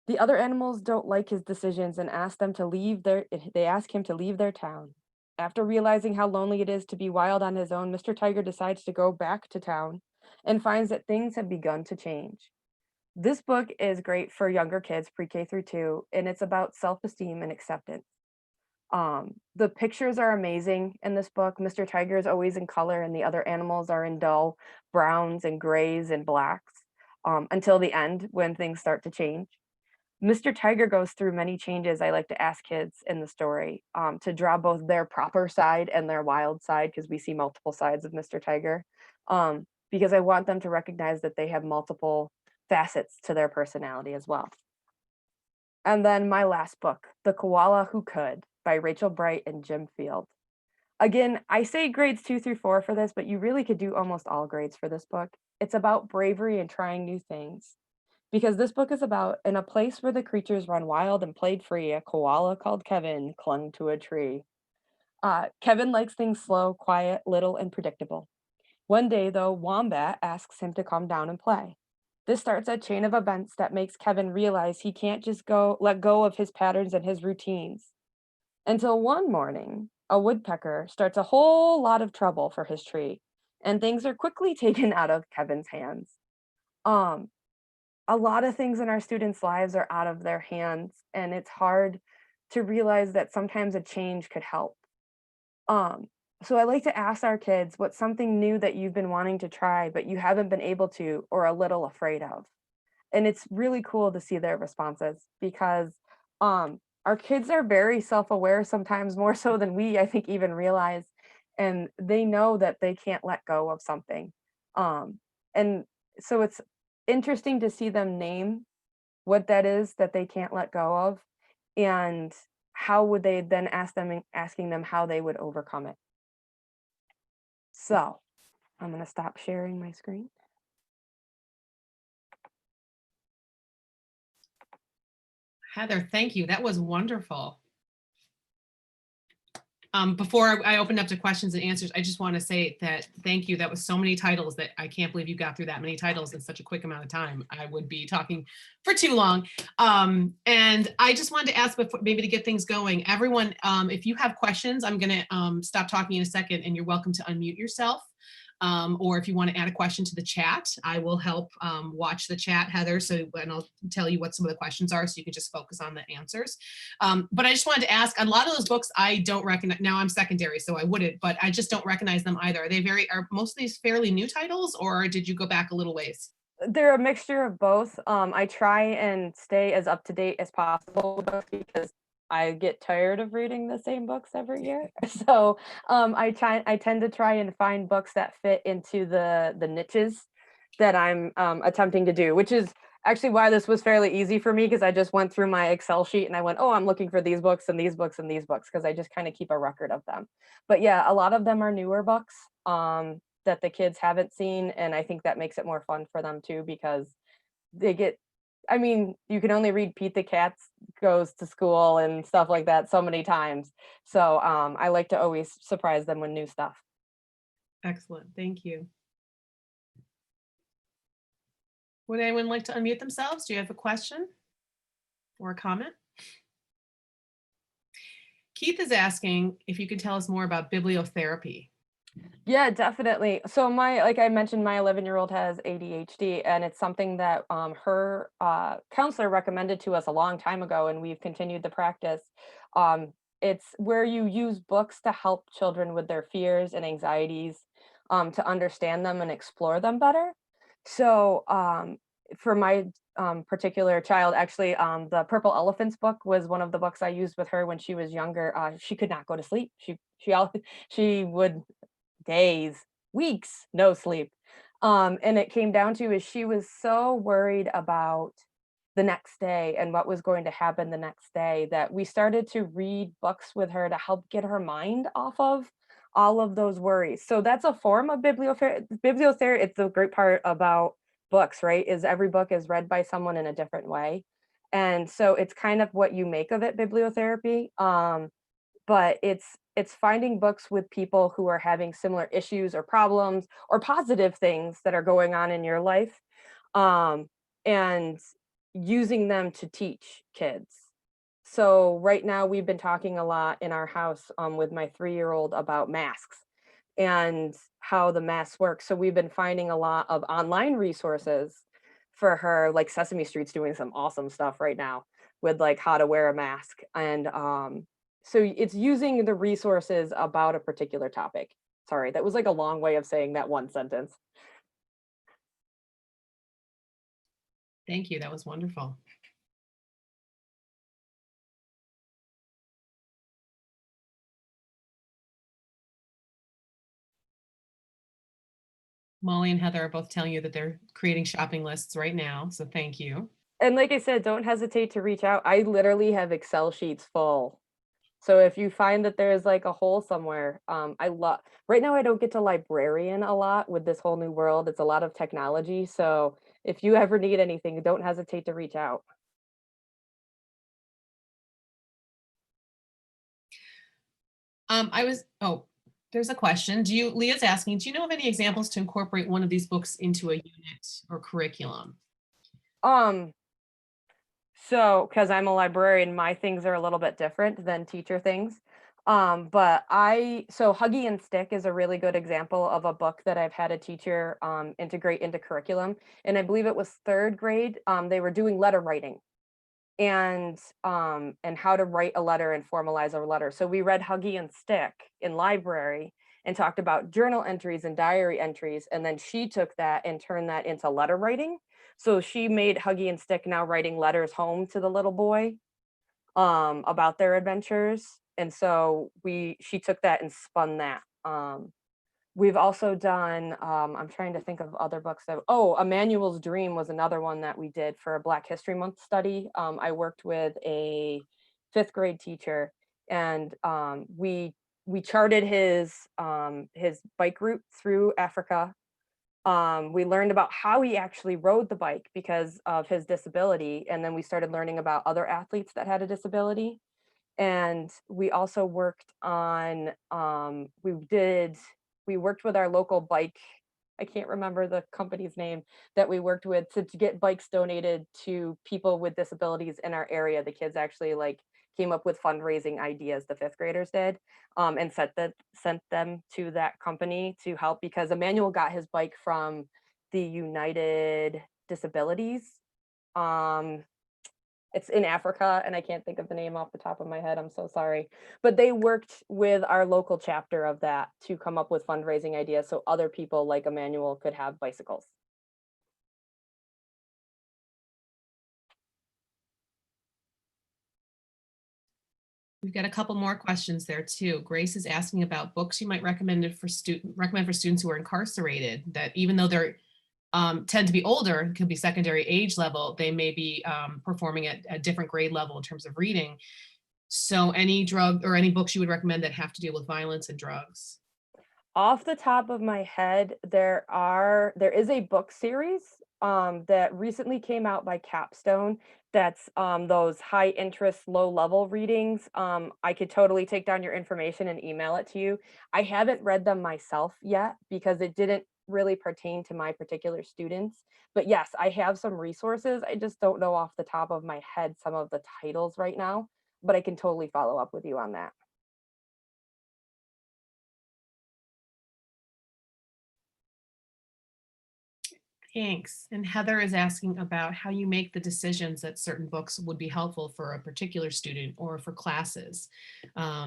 [SPEAKER 5] The other animals don't like his decisions and ask him to leave their town. After realizing how lonely it is to be wild on his own, Mr. Tiger decides to go back to town and finds that things have begun to change. This book is great for younger kids, pre-K through 2, and it's about self-esteem and acceptance. The pictures are amazing in this book. Mr. Tiger is always in color, and the other animals are in dull browns and grays and blacks, until the end when things start to change. Mr. Tiger goes through many changes. I like to ask kids in the story to draw both their proper side and their wild side, because we see multiple sides of Mr. Tiger, because I want them to recognize that they have multiple facets to their personality as well. And then my last book, The Koala Who Could by Rachel Bright and Jim Field. Again, I say grades 2 through 4 for this, but you really could do almost all grades for this book. It's about bravery and trying new things. Because this book is about, in a place where the creatures run wild and played free, a koala called Kevin clung to a tree. Kevin likes things slow, quiet, little, and predictable. One day, though, Wombat asks him to come down and play. This starts a chain of events that makes Kevin realize he can't just let go of his patterns and his routines. Until one morning, a woodpecker starts a whole lot of trouble for his tree, and things are quickly taken out of Kevin's hands. A lot of things in our students' lives are out of their hands, and it's hard to realize that sometimes a change could help. So I like to ask our kids, what's something new that you've been wanting to try, but you haven't been able to, or a little afraid of? And it's really cool to see their responses, because our kids are very self-aware, sometimes more so than we, I think, even realize, and they know that they can't let go of something. And so it's interesting to see them name what that is that they can't let go of, and how would they then asking them how they would overcome it. So I'm going to stop sharing my screen.
[SPEAKER 3] Heather, thank you. That was wonderful. Before I opened up to questions and answers, I just want to say that thank you. That was so many titles that I can't believe you got through that many titles in such a quick amount of time. I would be talking for too long. And I just wanted to ask, before, maybe to get things going, everyone, if you have questions, I'm going to stop talking in a second, and you're welcome to unmute yourself. Or if you want to add a question to the chat, I will help watch the chat, Heather. So, and I'll tell you what some of the questions are, so you can just focus on the answers. But I just wanted to ask, a lot of those books I don't recognize. Now I'm secondary, so I wouldn't, but I just don't recognize them either. Are most of these fairly new titles, or did you go back a little ways?
[SPEAKER 5] They're a mixture of both. I try and stay as up to date as possible with books because I get tired of reading the same books every year. So I tend to try and find books that fit into the niches that I'm attempting to do, which is actually why this was fairly easy for me, because I just went through my Excel sheet and I went, oh, I'm looking for these books and these books and these books, because I just kind of keep a record of them. But yeah, a lot of them are newer books. That the kids haven't seen, and I think that makes it more fun for them too, because they get, I mean, you can only read Pete the Cat Goes to School and stuff like that so many times. So I like to always surprise them with new stuff.
[SPEAKER 3] Excellent, thank you. Would anyone like to unmute themselves? Do you have a question or a comment? Keith is asking if you could tell us more about bibliotherapy.
[SPEAKER 5] Yeah, definitely. So like I mentioned, my 11-year-old has ADHD, and it's something that her counselor recommended to us a long time ago, and we've continued the practice. It's where you use books to help children with their fears and anxieties, to understand them and explore them better. So for my particular child, actually, the Purple Elephants book was one of the books I used with her when she was younger. She could not go to sleep. She would days, weeks, no sleep. And it came down to is she was so worried about the next day and what was going to happen the next day that we started to read books with her to help get her mind off of all of those worries. So that's a form of bibliotherapy. It's the great part about books, right? Is every book is read by someone in a different way. And so it's kind of what you make of it, bibliotherapy. But it's finding books with people who are having similar issues or problems or positive things that are going on in your life, and using them to teach kids. So right now we've been talking a lot in our house with my 3-year-old about masks and how the masks work. So we've been finding a lot of online resources for her, like Sesame Street's doing some awesome stuff right now with like how to wear a mask. And so it's using the resources about a particular topic. Sorry, that was like a long way of saying that one sentence.
[SPEAKER 3] Thank you, that was wonderful. Molly and Heather are both telling you that they're creating shopping lists right now, so thank you.
[SPEAKER 5] And like I said, don't hesitate to reach out. I literally have Excel sheets full. So if you find that there's like a hole somewhere, right now I don't get to librarian a lot with this whole new world. It's a lot of technology. So if you ever need anything, don't hesitate to reach out.
[SPEAKER 3] There's a question. Leah's asking, do you know of any examples to incorporate one of these books into a unit or curriculum?
[SPEAKER 5] So, because I'm a librarian, my things are a little bit different than teacher things. So Huggy and Stick is a really good example of a book that I've had a teacher integrate into curriculum. And I believe it was 3rd grade. They were doing letter writing and how to write a letter and formalize a letter. So we read Huggy and Stick in library and talked about journal entries and diary entries. And then she took that and turned that into letter writing. So she made Huggy and Stick now writing letters home to the little boy about their adventures. And so she took that and spun that. We've also done, I'm trying to think of other books Emmanuel's Dream was another one that we did for a Black History Month study. I worked with a 5th grade teacher, and we charted his bike route through Africa. We learned about how he actually rode the bike because of his disability. And then we started learning about other athletes that had a disability. And we also worked on, we worked with our local bike, I can't remember the company's name, that we worked with to get bikes donated to people with disabilities in our area. The kids actually like came up with fundraising ideas, the fifth graders did, and sent them to that company to help, because Emmanuel got his bike from the United Disabilities. It's in Africa, and I can't think of the name off the top of my head. I'm so sorry. But they worked with our local chapter of that to come up with fundraising ideas so other people like Emmanuel could have bicycles.
[SPEAKER 3] We've got a couple more questions there too. Grace is asking about books you might recommend for students who are incarcerated, that even though they're tend to be older, could be secondary age level, they may be performing at a different grade level in terms of reading. So any drug or any books you would recommend that have to deal with violence and drugs?
[SPEAKER 5] Off the top of my head, there is a book series that recently came out by Capstone. That's those high interest, low level readings. I could totally take down your information and email it to you. I haven't read them myself yet because it didn't really pertain to my particular students. But yes, I have some resources. I just don't know off the top of my head some of the titles right now, but I can totally follow up with you on that.
[SPEAKER 3] Thanks. And Heather is asking about how you make the decisions that certain books would be helpful for a particular student or for classes.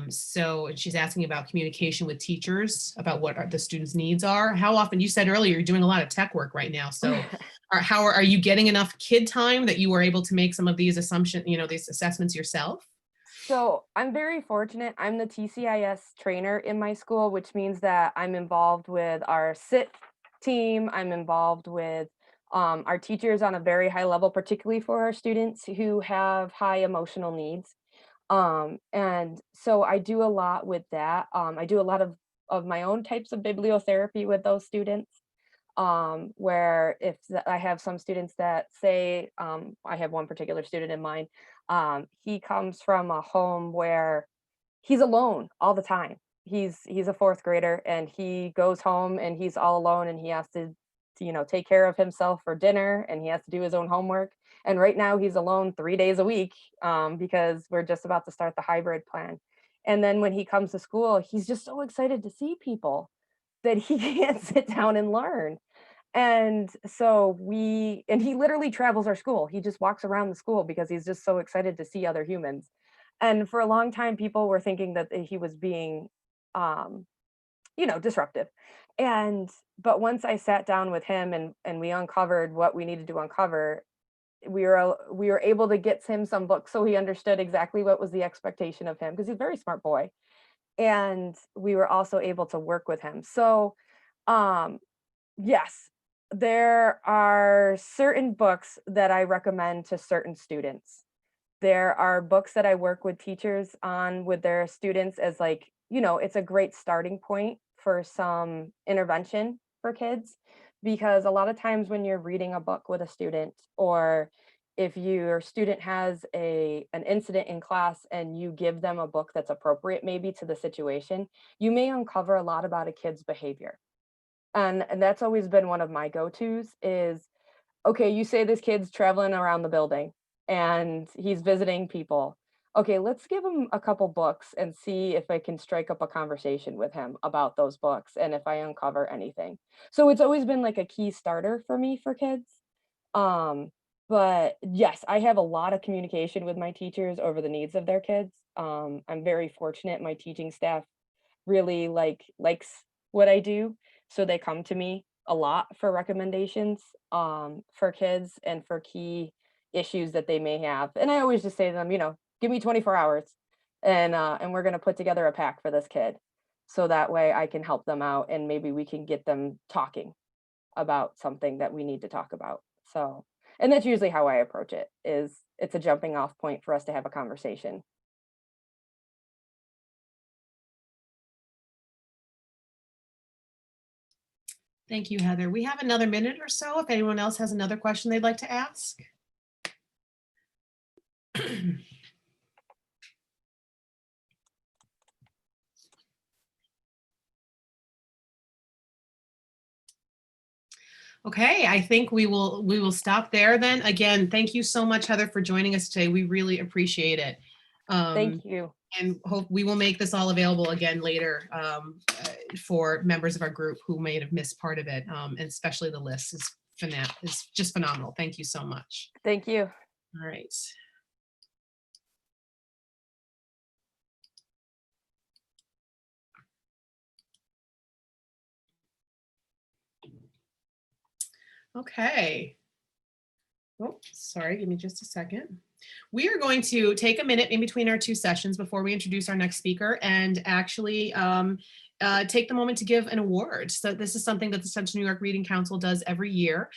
[SPEAKER 3] So she's asking about communication with teachers, about what the students' needs are. How often, you said earlier, you're doing a lot of tech work right now. So are you getting enough kid time that you were able to make some of these assumptions, these assessments yourself?
[SPEAKER 5] So I'm very fortunate. I'm the TCIS trainer in my school, which means that I'm involved with our SIT team. I'm involved with our teachers on a very high level, particularly for our students who have high emotional needs. And so I do a lot with that. I do a lot of my own types of bibliotherapy with those students. Where if I have some students that say, I have one particular student in mind, he comes from a home where he's alone all the time. He's a fourth grader and he goes home and he's all alone and he has to take care of himself for dinner and he has to do his own homework. And right now he's alone 3 days a week because we're just about to start the hybrid plan. And then when he comes to school, he's just so excited to see people that he can't sit down and learn. And so he literally travels our school. He just walks around the school because he's just so excited to see other humans. And for a long time, people were thinking that he was being, disruptive. But once I sat down with him and we uncovered what we needed to uncover, we were able to get him some books so he understood exactly what was the expectation of him, because he's a very smart boy. And we were also able to work with him. So yes, there are certain books that I recommend to certain students. There are books that I work with teachers on with their students as it's a great starting point for some intervention for kids, because a lot of times when you're reading a book with a student, or if your student has an incident in class and you give them a book that's appropriate maybe to the situation, you may uncover a lot about a kid's behavior. And that's always been one of my go-tos is, okay, you say this kid's traveling around the building and he's visiting people. Okay, let's give him a couple books and see if I can strike up a conversation with him about those books and if I uncover anything. So it's always been like a key starter for me for kids. But yes, I have a lot of communication with my teachers over the needs of their kids. I'm very fortunate. My teaching staff really likes what I do. So they come to me a lot for recommendations for kids and for key issues that they may have. And I always just say to them, give me 24 hours and we're going to put together a pack for this kid. So that way I can help them out and maybe we can get them talking about something that we need to talk about. So, and that's usually how I approach it, is it's a jumping off point for us to have a conversation.
[SPEAKER 3] Thank you, Heather. We have another minute or so if anyone else has another question they'd like to ask. Okay, I think we will stop there then. Again, thank you so much, Heather, for joining us today. We really appreciate it.
[SPEAKER 5] Thank you.
[SPEAKER 3] And hope we will make this all available again later for members of our group who may have missed part of it, and especially the list is just phenomenal. Thank you so much.
[SPEAKER 5] Thank you.
[SPEAKER 3] All right. Okay. Oh, sorry, give me just a second. We are going to take a minute in between our two sessions before we introduce our next speaker and actually take the moment to give an award. So this is something that the Central New York Reading Council does every year.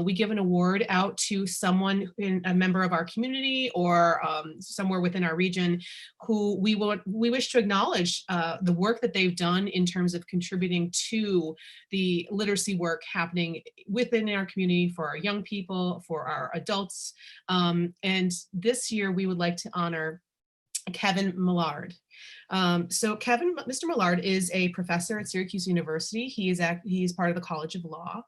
[SPEAKER 3] We give an award out to someone, a member of our community or somewhere within our region who we wish to acknowledge the work that they've done in terms of contributing to the literacy work happening within our community for our young people, for our adults. And this year we would like to honor Kevin Millard. So Mr. Millard is a professor at Syracuse University. He is part of the College of Law,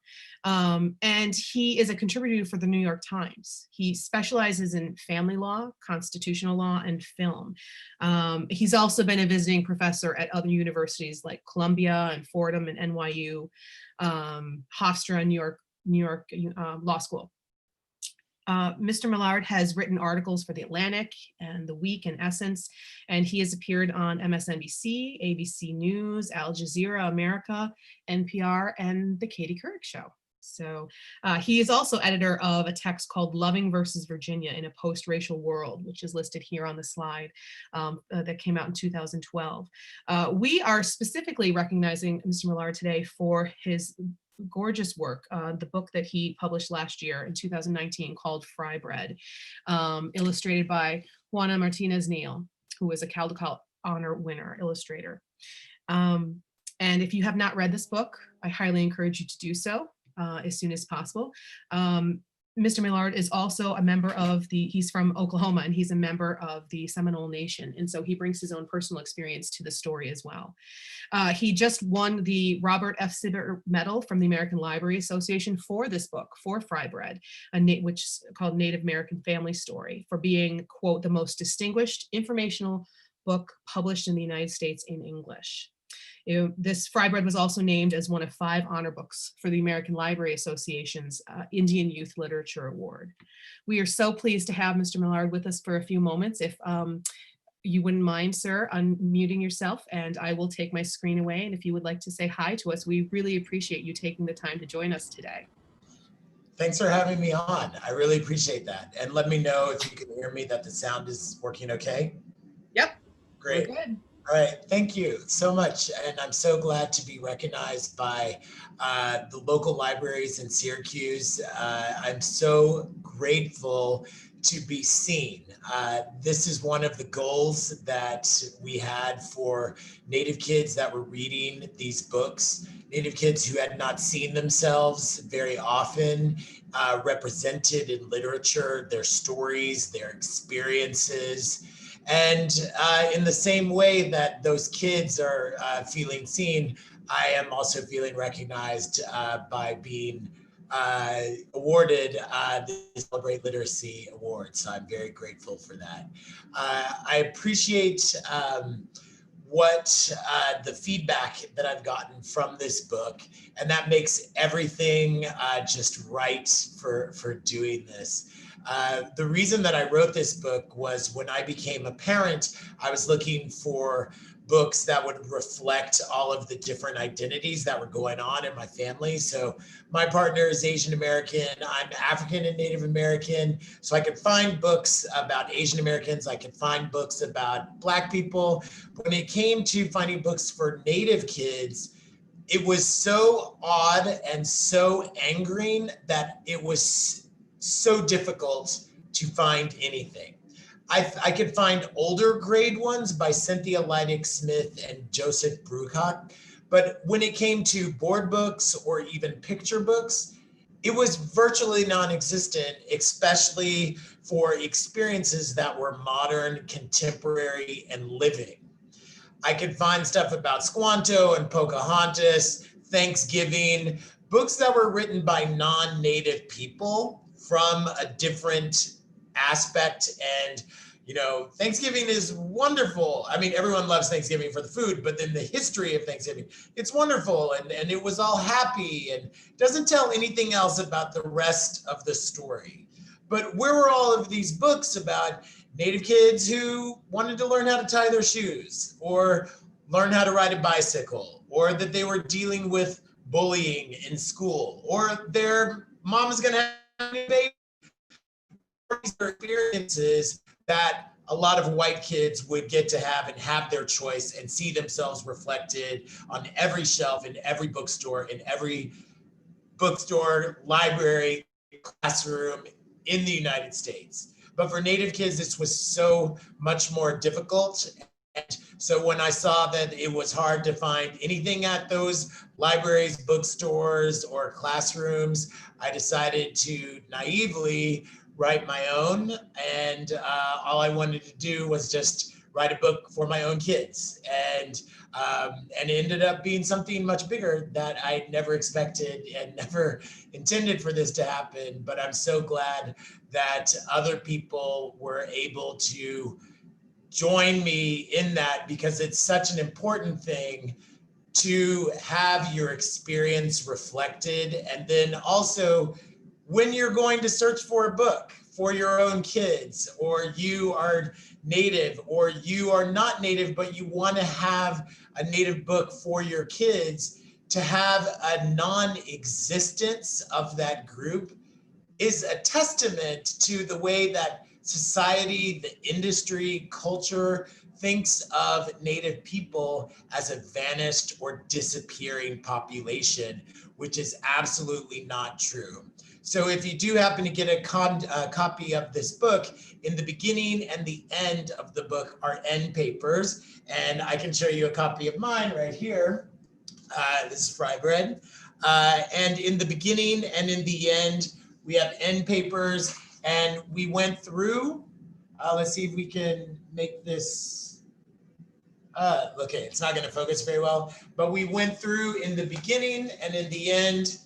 [SPEAKER 3] and he is a contributor for the New York Times. He specializes in family law, constitutional law, and film. He's also been a visiting professor at other universities like Columbia and Fordham and NYU, Hofstra, New York Law School. Mr. Millard has written articles for The Atlantic and The Week and Essence, and he has appeared on MSNBC, ABC News, Al Jazeera America, NPR, and The Katie Couric Show. So he is also editor of a text called Loving versus Virginia in a Post-Racial World, which is listed here on the slide, that came out in 2012. We are specifically recognizing Mr. Millard today for his gorgeous work, the book that he published last year in 2019 called Fry Bread, illustrated by Juana Martinez Neal, who is a Caldecott Honor winner illustrator. And if you have not read this book, I highly encourage you to do so as soon as possible. Mr. Millard is also a member of he's from Oklahoma, and he's a member of the Seminole Nation. And so he brings his own personal experience to the story as well. He just won the Robert F. Sibert Medal from the American Library Association for this book, for Fry Bread, which is called Native American Family Story, for being, quote, the most distinguished informational book published in the United States in English. This Fry Bread was also named as one of 5 honor books for the American Library Association's Indian Youth Literature Award. We are so pleased to have Mr. Millard with us for a few moments. If you wouldn't mind, sir, unmuting yourself, and I will take my screen away. And if you would like to say hi to us, we really appreciate you taking the time to join us today.
[SPEAKER 6] Thanks for having me on. I really appreciate that. And let me know if you can hear me, that the sound is working okay.
[SPEAKER 3] Yep.
[SPEAKER 6] Great.
[SPEAKER 3] We're good.
[SPEAKER 6] All right, thank you so much. And I'm so glad to be recognized by the local libraries in Syracuse. I'm so grateful to be seen. This is one of the goals that we had for Native kids that were reading these books, Native kids who had not seen themselves very often represented in literature, their stories, their experiences. And in the same way that those kids are feeling seen, I am also feeling recognized by being awarded the Celebrate Literacy Award. So I'm very grateful for that. I appreciate the feedback that I've gotten from this book, and that makes everything just right for doing this. The reason that I wrote this book was when I became a parent, I was looking for books that would reflect all of the different identities that were going on in my family. So my partner is Asian American, I'm African and Native American. So I could find books about Asian Americans, I could find books about Black people. When it came to finding books for Native kids, it was so odd and so angering that it was so difficult to find anything. I could find older grade ones by Cynthia Leidig Smith and Joseph Brucott, but when it came to board books or even picture books, it was virtually non-existent, especially for experiences that were modern, contemporary, and living. I could find stuff about Squanto and Pocahontas, Thanksgiving, books that were written by non-native people from a different aspect and, You know, Thanksgiving is wonderful. I mean, everyone loves Thanksgiving for the food, but then the history of Thanksgiving, it's wonderful. And it was all happy and doesn't tell anything else about the rest of the story. But where were all of these books about Native kids who wanted to learn how to tie their shoes or learn how to ride a bicycle, or that they were dealing with bullying in school, or their mom is going to have a baby? These are experiences that a lot of white kids would get to have and have their choice and see themselves reflected on every shelf in every bookstore, library, classroom in the United States. But for Native kids, this was so much more difficult. And so when I saw that it was hard to find anything at those libraries, bookstores, or classrooms, I decided to naively write my own. And all I wanted to do was just write a book for my own kids. And it ended up being something much bigger that I never expected and never intended for this to happen. But I'm so glad that other people were able to join me in that, because it's such an important thing to have your experience reflected. And then also, when you're going to search for a book for your own kids, or you are Native or you are not Native, but you want to have a Native book for your kids, to have a non-existence of that group is a testament to the way that society, the industry, culture thinks of Native people as a vanished or disappearing population, which is absolutely not true. So if you do happen to get a copy of this book, in the beginning and the end of the book are end papers. And I can show you a copy of mine right here. This is Fry Bread. And in the beginning and in the end, we have end papers, and we went through, let's see if we can make this, okay, it's not gonna focus very well, but we went through in the beginning and in the end,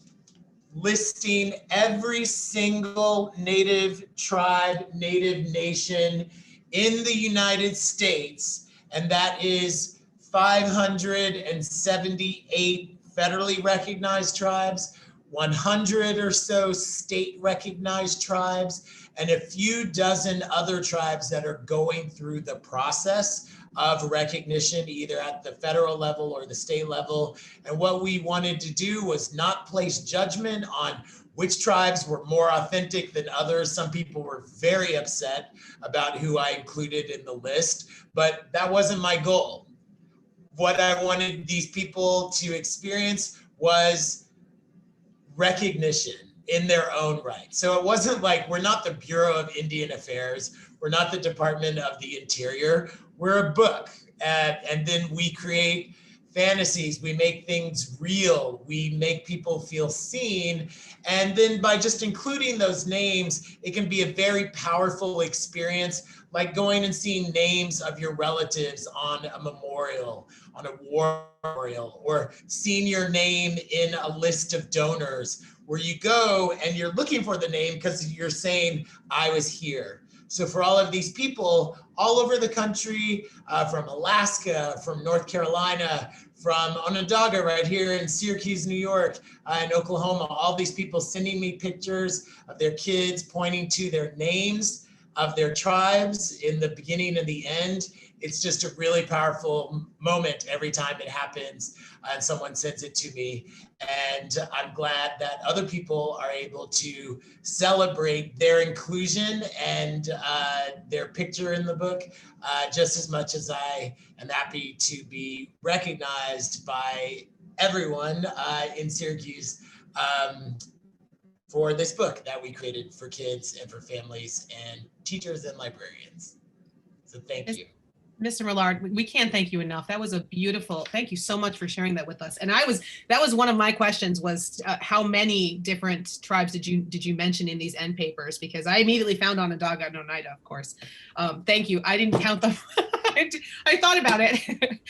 [SPEAKER 6] listing every single Native tribe, Native nation in the United States, and that is 578 federally recognized tribes, 100 or so state recognized tribes, and a few dozen other tribes that are going through the process of recognition, either at the federal level or the state level. And what we wanted to do was not place judgment on which tribes were more authentic than others. Some people were very upset about who I included in the list, but that wasn't my goal. What I wanted these people to experience was recognition in their own right. So it wasn't like, we're not the Bureau of Indian Affairs, we're not the Department of the Interior, we're a book. And then we create fantasies, we make things real, we make people feel seen. And then by just including those names, it can be a very powerful experience, like going and seeing names of your relatives on a memorial, on a war memorial, or seeing your name in a list of donors, where you go and you're looking for the name because you're saying, I was here. So for all of these people all over the country, from Alaska, from North Carolina, from Onondaga right here in Syracuse, New York, and Oklahoma, all these people sending me pictures of their kids pointing to their names of their tribes in the beginning and the end. It's just a really powerful moment every time it happens and someone sends it to me. And I'm glad that other people are able to celebrate their inclusion and their picture in the book just as much as I am happy to be recognized by everyone in Syracuse for this book that we created for kids and for families and teachers and librarians. So thank you.
[SPEAKER 3] Mr. Millard, we can't thank you enough. That was a beautiful, thank you so much for sharing that with us. And that was one of my questions was how many different tribes did you mention in these end papers? Because I immediately found Onondaga and Oneida, of course. Thank you. I didn't count them. I thought about it.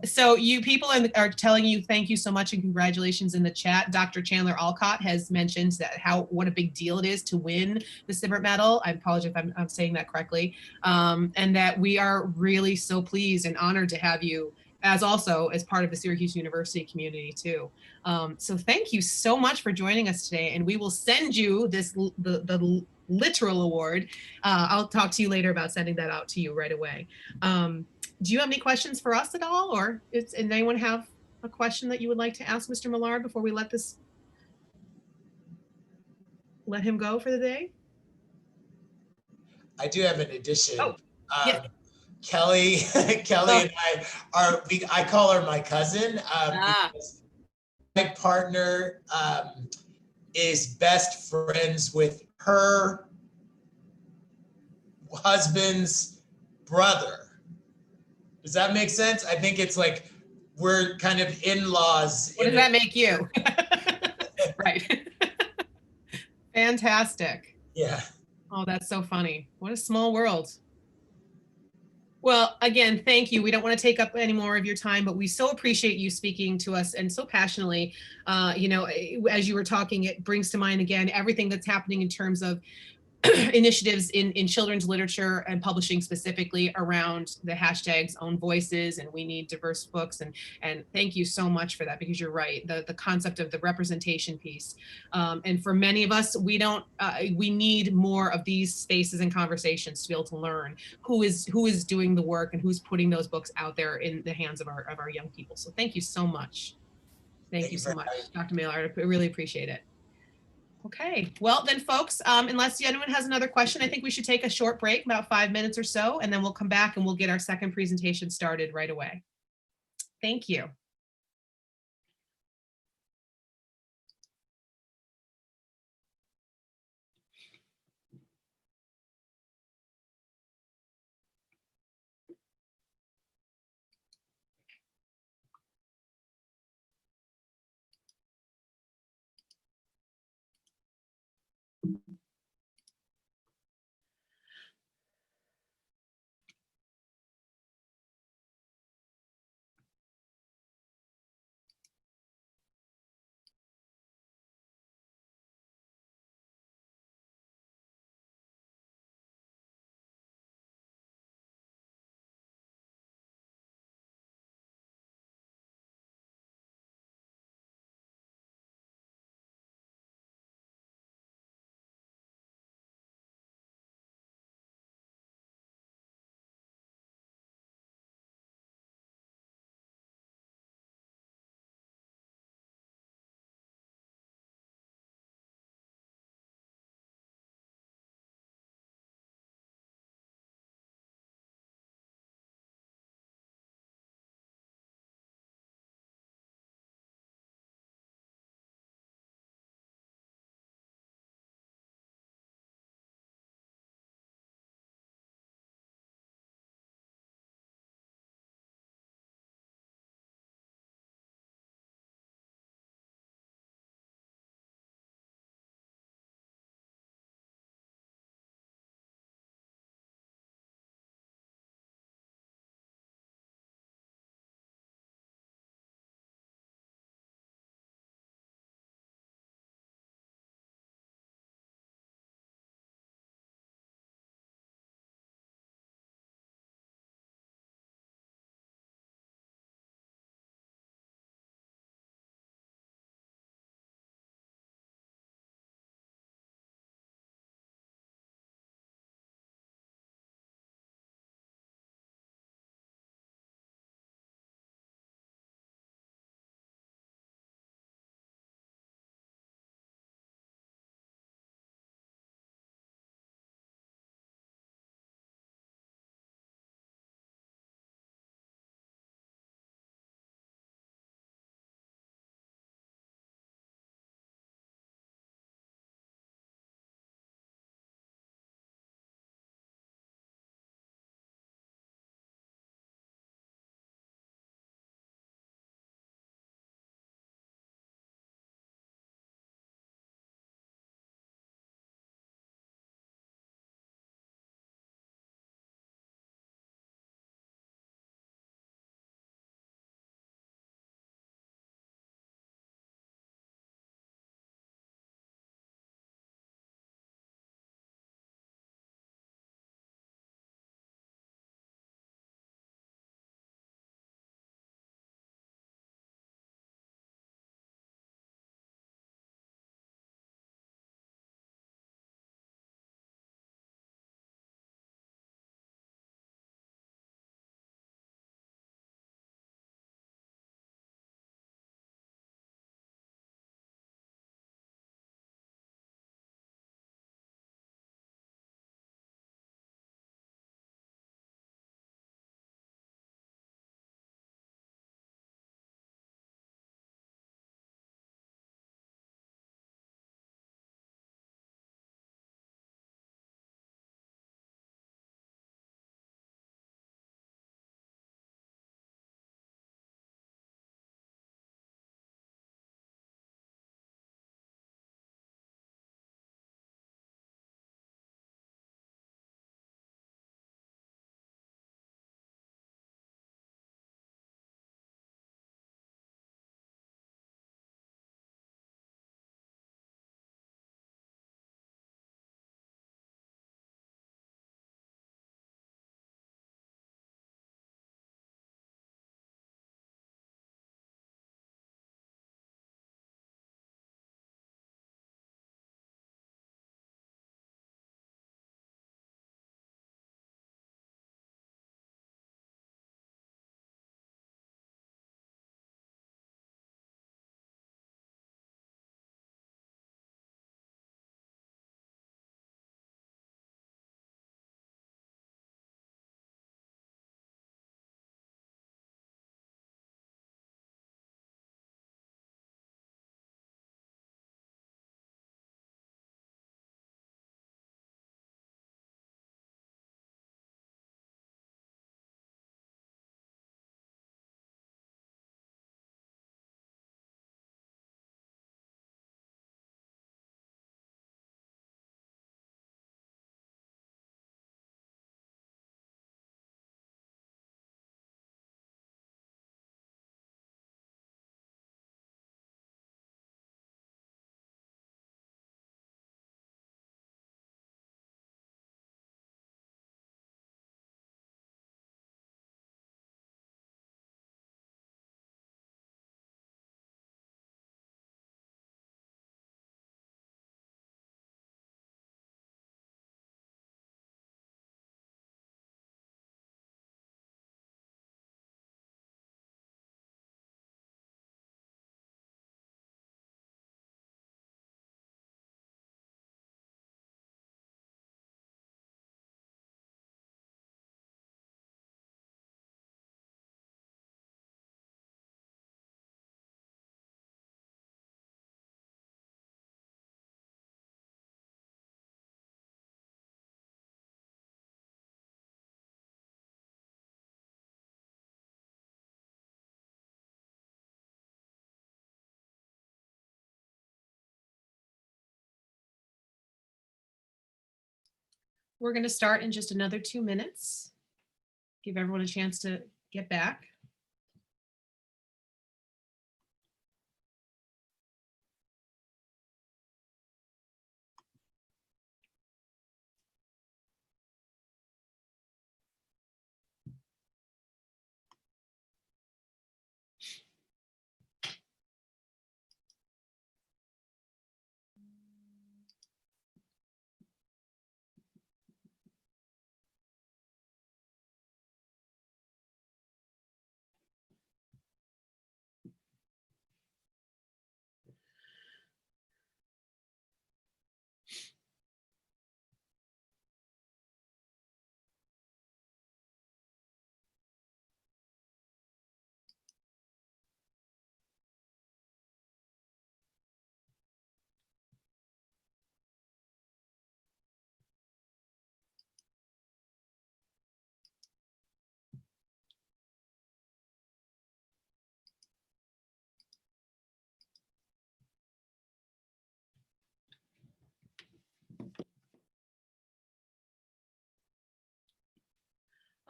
[SPEAKER 3] So you people are telling you thank you so much and congratulations in the chat. Dr. Chandler Alcott has mentioned that what a big deal it is to win the Sibbert Medal. I apologize if I'm saying that correctly. And that we are really so pleased and honored to have you as part of the Syracuse University community too. So thank you so much for joining us today, and we will send you the literal award. I'll talk to you later about sending that out to you right away. Do you have any questions for us at all, or does anyone have a question that you would like to ask Mr. Millard before we let him go for the day?
[SPEAKER 6] I do have an addition.
[SPEAKER 3] Oh, yes.
[SPEAKER 6] Kelly and I call her my cousin because my partner is best friends with her husband's brother. Does that make sense? I think it's like we're kind of in-laws.
[SPEAKER 3] What does that make you? Right. Fantastic.
[SPEAKER 6] Yeah.
[SPEAKER 3] Oh, that's so funny. What a small world. Well, again, thank you. We don't want to take up any more of your time, but we so appreciate you speaking to us and so passionately. As you were talking, it brings to mind again everything that's happening in terms of initiatives in children's literature and publishing specifically around the hashtags own voices and we need diverse books. And thank you so much for that, because you're right, the concept of the representation piece. And for many of us, we need more of these spaces and conversations to be able to learn who is doing the work and who's putting those books out there in the hands of our young people. So thank you so much. Thank you so much, Dr. Millard. I really appreciate it. Okay, well then folks, unless anyone has another question, I think we should take a short break, about 5 minutes or so, and then we'll come back and we'll get our second presentation started right away. Thank you. We're going to start in just another 2 minutes. Give everyone a chance to get back.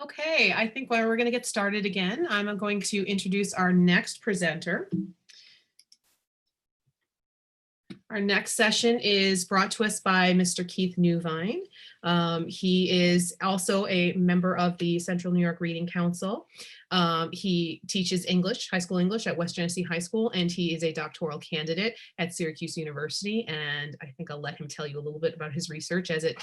[SPEAKER 3] Okay, I think we're going to get started again. I'm going to introduce our next presenter. Our next session is brought to us by Mr. Keith Newvine. He is also a member of the Central New York Reading Council. He teaches English, high school English at West Genesee High School, and he is a doctoral candidate at Syracuse University. And I think I'll let him tell you a little bit about his research as it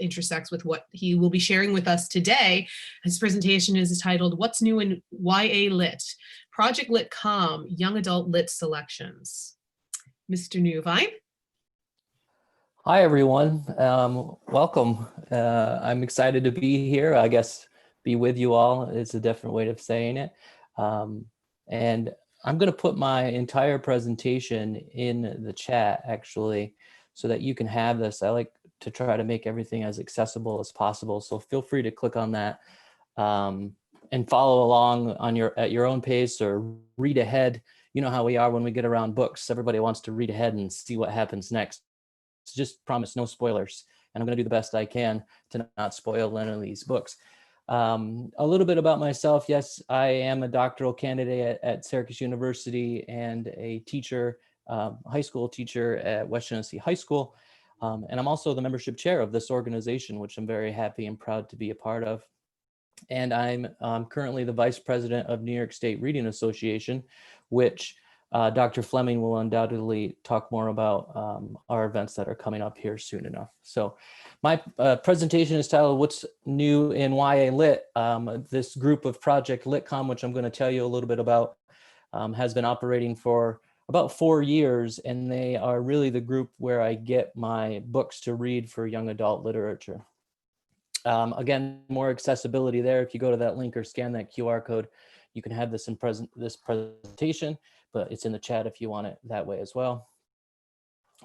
[SPEAKER 3] intersects with what he will be sharing with us today. His presentation is titled, "What's New in YA Lit? Project Lit Com, Young Adult Lit Selections." Mr. Newvine.
[SPEAKER 2] Hi, everyone. Welcome. I'm excited to be here. I guess be with you all is a different way of saying it. And I'm going to put my entire presentation in the chat, actually, so that you can have this. I like to try to make everything as accessible as possible. So feel free to click on that and follow along on at your own pace or read ahead. You know how we are when we get around books. Everybody wants to read ahead and see what happens next. So just promise no spoilers. And I'm going to do the best I can to not spoil any of these books. A little bit about myself. Yes, I am a doctoral candidate at Syracuse University and a teacher, high school teacher at West Genesee High School. And I'm also the membership chair of this organization, which I'm very happy and proud to be a part of. And I'm currently the vice president of New York State Reading Association, which Dr. Fleming will undoubtedly talk more about our events that are coming up here soon enough. So my presentation is titled, "What's New in YA Lit?" This group of Project LitCom, which I'm going to tell you a little bit about, has been operating for about 4 years, and they are really the group where I get my books to read for young adult literature. Again, more accessibility there. If you go to that link or scan that QR code, you can have this in this presentation, but it's in the chat if you want it that way as well.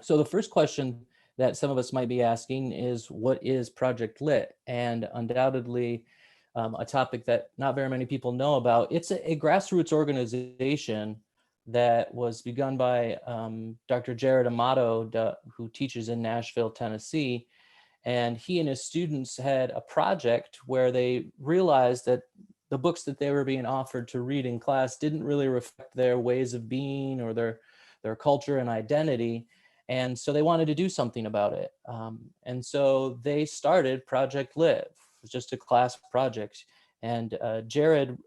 [SPEAKER 2] So the first question that some of us might be asking is, what is Project Lit? And undoubtedly a topic that not very many people know about. It's a grassroots organization that was begun by Dr. Jared Amato, who teaches in Nashville, Tennessee. And he and his students had a project where they realized that the books that they were being offered to read in class didn't really reflect their ways of being or their culture and identity. And so they wanted to do something about it. And so they started Project Lit. It was just a class project. And Jared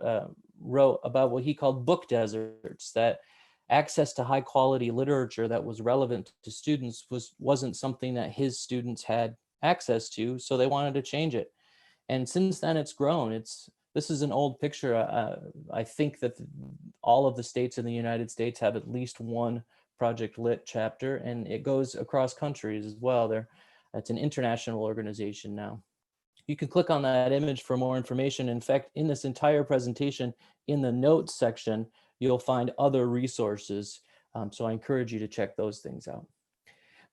[SPEAKER 2] wrote about what he called book deserts, that access to high quality literature that was relevant to students wasn't something that his students had access to, so they wanted to change it. And since then it's grown. This is an old picture. I think that all of the states in the United States have at least one Project Lit chapter, and it goes across countries as well. It's an international organization now. You can click on that image for more information. In fact, in this entire presentation, in the notes section, you'll find other resources. So I encourage you to check those things out.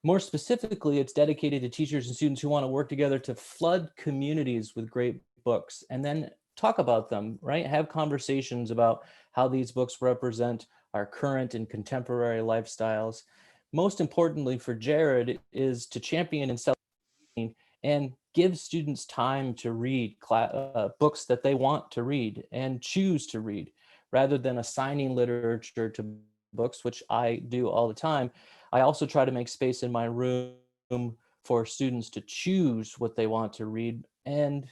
[SPEAKER 2] More specifically, it's dedicated to teachers and students who want to work together to flood communities with great books and then talk about them, right? Have conversations about how these books represent our current and contemporary lifestyles. Most importantly for Jared is to champion and celebrate and give students time to read books that they want to read and choose to read, rather than assigning literature to books, which I do all the time. I also try to make space in my room for students to choose what they want to read and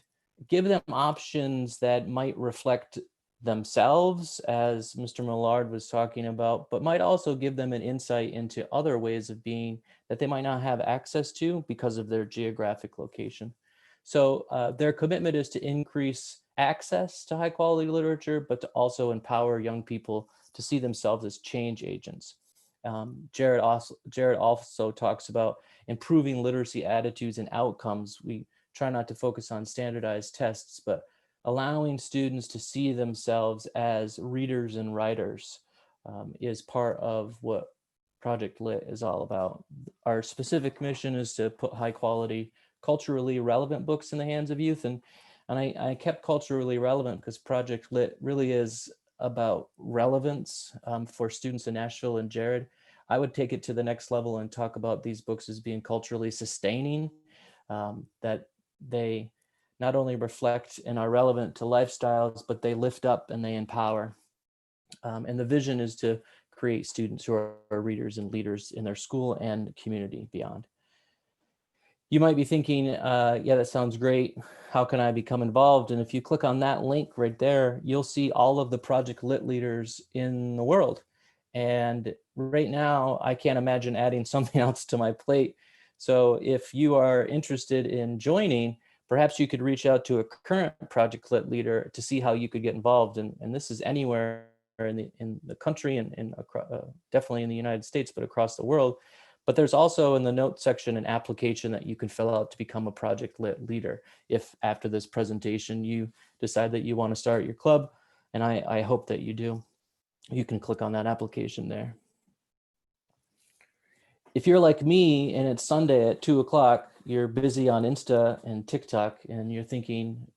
[SPEAKER 2] give them options that might reflect themselves, as Mr. Millard was talking about, but might also give them an insight into other ways of being that they might not have access to because of their geographic location. So their commitment is to increase access to high quality literature, but to also empower young people to see themselves as change agents. Jared also talks about improving literacy attitudes and outcomes. We try not to focus on standardized tests, but allowing students to see themselves as readers and writers is part of what Project Lit is all about. Our specific mission is to put high quality, culturally relevant books in the hands of youth. And I kept culturally relevant because Project Lit really is about relevance for students in Nashville. And Jared, I would take it to the next level and talk about these books as being culturally sustaining, that they not only reflect and are relevant to lifestyles, but they lift up and they empower. And the vision is to create students who are readers and leaders in their school and community beyond. You might be thinking, yeah, that sounds great. How can I become involved? And if you click on that link right there, you'll see all of the Project Lit leaders in the world. And right now, I can't imagine adding something else to my plate. So if you are interested in joining, perhaps you could reach out to a current Project Lit leader to see how you could get involved. And this is anywhere in the country and definitely in the United States, but across the world. But there's also in the notes section an application that you can fill out to become a Project Lit leader if after this presentation you decide that you want to start your club, and I hope that you do. You can click on that application there. If you're like me and it's Sunday at 2 o'clock, you're busy on Insta and TikTok and you're thinking,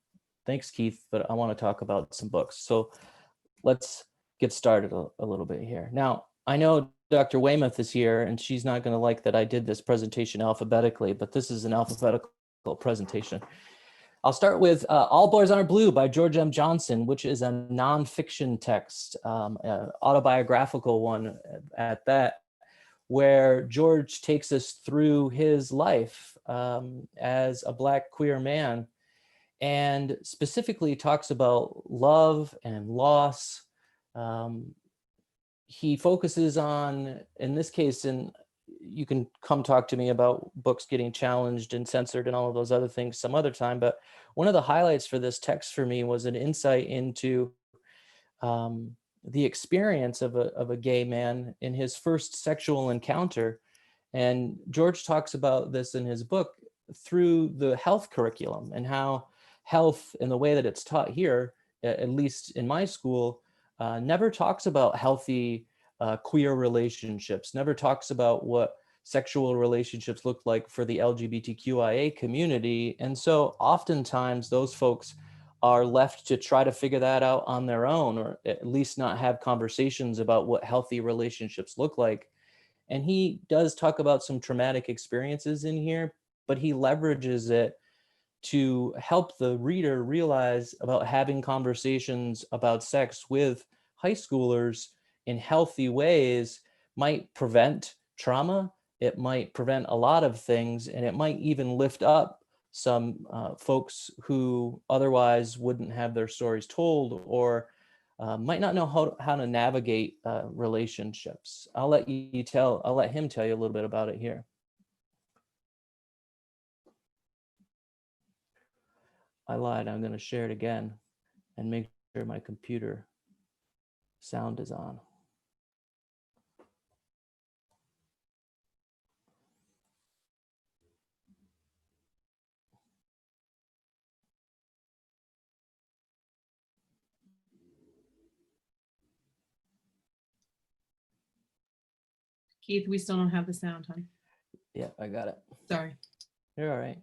[SPEAKER 2] thanks Keith, but I want to talk about some books. So let's get started a little bit here. Now, I know Dr. Weymouth is here and she's not going to like that I did this presentation alphabetically, but this is an alphabetical presentation. I'll start with All Boys Aren't Blue by George M. Johnson, which is a nonfiction text, autobiographical one at that, where George takes us through his life as a Black queer man and specifically talks about love and loss. He focuses on, in this case, and you can come talk to me about books getting challenged and censored and all of those other things some other time, but one of the highlights for this text for me was an insight into the experience of a gay man in his first sexual encounter. And George talks about this in his book through the health curriculum and how health and the way that it's taught here, at least in my school, never talks about healthy queer relationships, never talks about what sexual relationships look like for the LGBTQIA community. And so oftentimes those folks are left to try to figure that out on their own, or at least not have conversations about what healthy relationships look like. And he does talk about some traumatic experiences in here, but he leverages it to help the reader realize about having conversations about sex with high schoolers in healthy ways might prevent trauma. It might prevent a lot of things, and it might even lift up some folks who otherwise wouldn't have their stories told or might not know how to navigate relationships. I'll let him tell you a little bit about it here. I lied, I'm gonna share it again and make sure my computer sound is on.
[SPEAKER 3] Keith, we still don't have the sound, hon.
[SPEAKER 2] Yeah, I got it.
[SPEAKER 3] Sorry.
[SPEAKER 2] You're all right.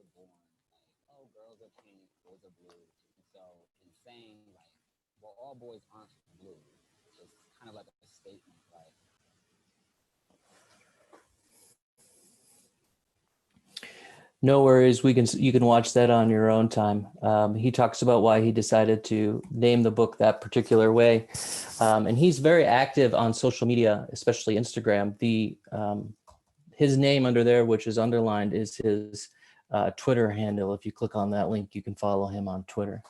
[SPEAKER 7] were born like, oh, girls are pink, boys are blue. And so in saying like, well, all boys aren't blue, it's kind of like a statement, like,
[SPEAKER 2] No worries. You can watch that on your own time. He talks about why he decided to name the book that particular way, and he's very active on social media, especially Instagram. His name under there, which is underlined, is his Twitter handle. If you click on that link, you can follow him on Twitter.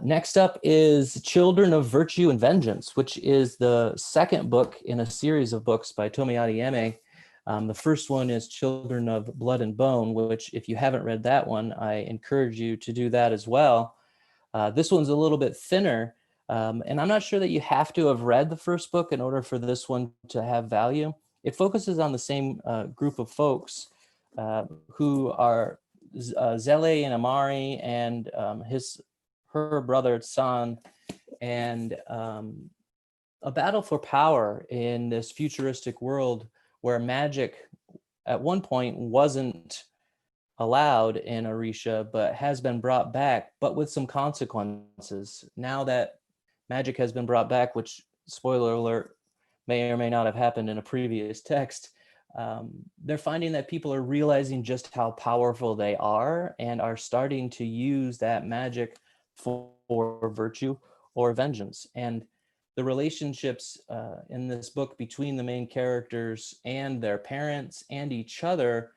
[SPEAKER 2] Next up is Children of Virtue and Vengeance, which is the second book in a series of books by Tomi Adeyemi. The first one is Children of Blood and Bone, which if you haven't read that one, I encourage you to do that as well. This one's a little bit thinner, and I'm not sure that you have to have read the first book in order for this one to have value. It focuses on the same group of folks who are Zele and Amari and her brother San, and a battle for power in this futuristic world where magic at one point wasn't allowed in Orisha, but has been brought back, but with some consequences. Now that magic has been brought back, which, spoiler alert, may or may not have happened in a previous text, they're finding that people are realizing just how powerful they are and are starting to use that magic for virtue or vengeance. And the relationships in this book between the main characters and their parents and each other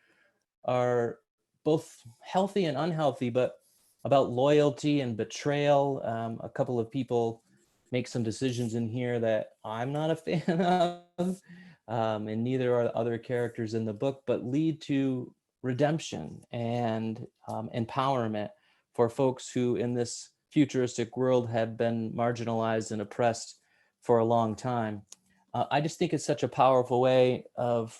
[SPEAKER 2] are both healthy and unhealthy, but about loyalty and betrayal. A couple of people make some decisions in here that I'm not a fan of, and neither are the other characters in the book, but lead to redemption and empowerment for folks who in this futuristic world have been marginalized and oppressed for a long time. I just think it's such a powerful way of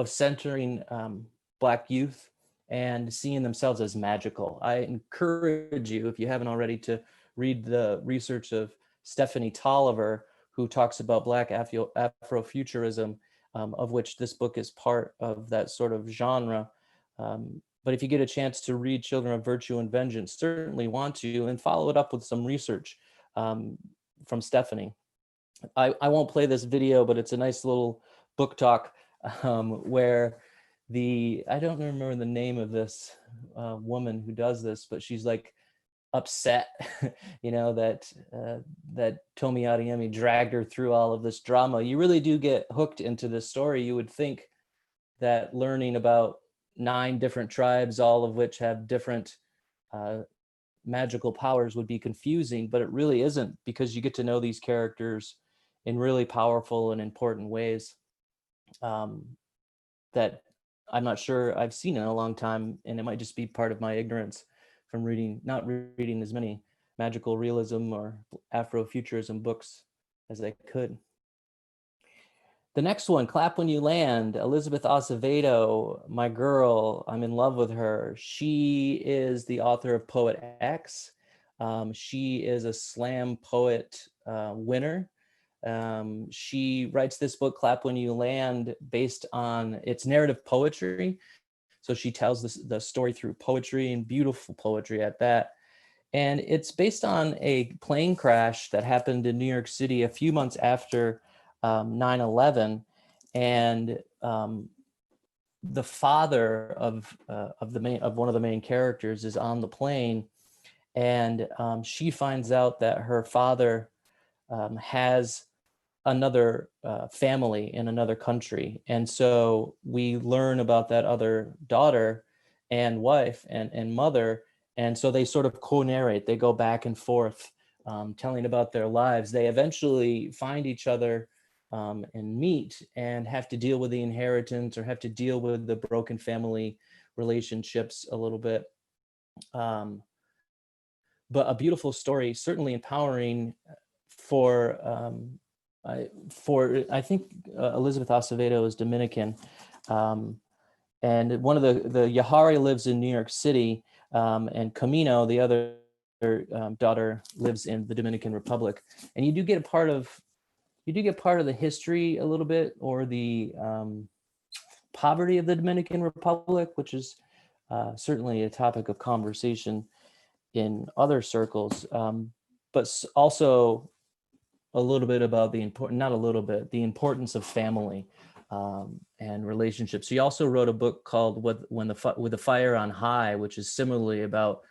[SPEAKER 2] centering Black youth and seeing themselves as magical. I encourage you, if you haven't already, to read the research of Stephanie Tolliver, who talks about Black Afrofuturism, of which this book is part of that sort of genre. But if you get a chance to read Children of Virtue and Vengeance, certainly want to, and follow it up with some research from Stephanie. I won't play this video, but it's a nice little book talk where I don't remember the name of this woman who does this, but she's like upset, that Tomi Adeyemi dragged her through all of this drama. You really do get hooked into this story. You would think that learning about 9 different tribes, all of which have different magical powers, would be confusing, but it really isn't, because you get to know these characters in really powerful and important ways that I'm not sure I've seen in a long time, and it might just be part of my ignorance from not reading as many magical realism or Afrofuturism books as I could. The next one, Clap When You Land, Elizabeth Acevedo, my girl, I'm in love with her. She is the author of Poet X. She is a slam poet winner. She writes this book, Clap When You Land, based on its narrative poetry. So she tells the story through poetry, and beautiful poetry at that. And it's based on a plane crash that happened in New York City a few months after 9/11, and the father of one of the main characters is on the plane, and she finds out that her father has another family in another country, and so we learn about that other daughter and wife and mother, and so they sort of co-narrate. They go back and forth, telling about their lives. They eventually find each other and meet and have to deal with the inheritance, or have to deal with the broken family relationships a little bit. But a beautiful story, certainly empowering for I think Elizabeth Acevedo is Dominican. And one of the Yahari lives in New York City, and Camino, the other daughter, lives in the Dominican Republic. And you do get part of the history a little bit, or the poverty of the Dominican Republic, which is certainly a topic of conversation in other circles, but also a little bit about the not a little bit, the importance of family and relationships. She also wrote a book called With the Fire on High, which is similarly about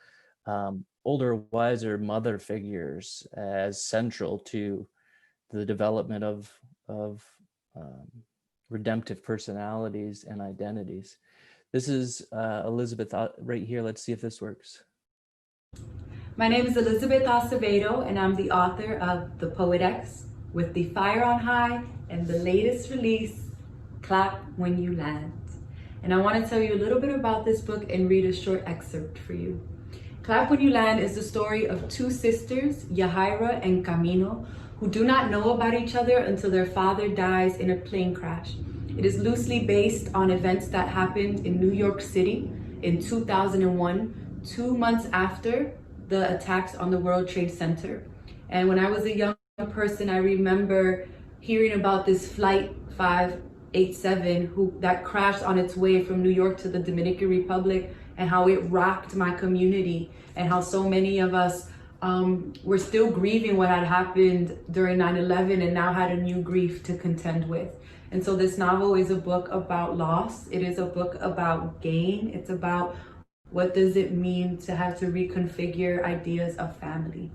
[SPEAKER 2] older, wiser mother figures as central to the development of redemptive personalities and identities. This is Elizabeth right here. Let's see if this works.
[SPEAKER 8] My name is Elizabeth Acevedo, and I'm the author of The Poetex, With the Fire on High, and the latest release, Clap When You Land. And I want to tell you a little bit about this book and read a short excerpt for you. Clap When You Land is the story of two sisters, Yahaira and Camino, who do not know about each other until their father dies in a plane crash. It is loosely based on events that happened in New York City in 2001, 2 months after the attacks on the World Trade Center. And when I was a young person, I remember hearing about this flight 587 that crashed on its way from New York to the Dominican Republic, and how it rocked my community, and how so many of us were still grieving what had happened during 9/11 and now had a new grief to contend with. And so this novel is a book about loss. It is a book about gain. It's about what does it mean to have to reconfigure ideas of family.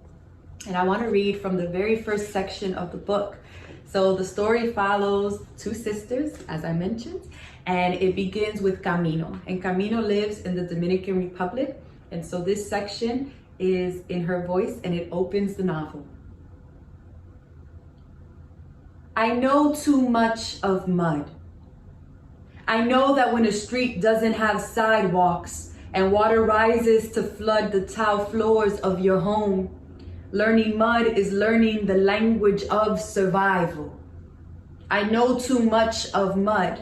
[SPEAKER 8] And I want to read from the very first section of the book. So the story follows two sisters, as I mentioned, and it begins with Camino. And Camino lives in the Dominican Republic. And so this section is in her voice, and it opens the novel. I know too much of mud. I know that when a street doesn't have sidewalks and water rises to flood the tile floors of your home, learning mud is learning the language of survival. I know too much of mud.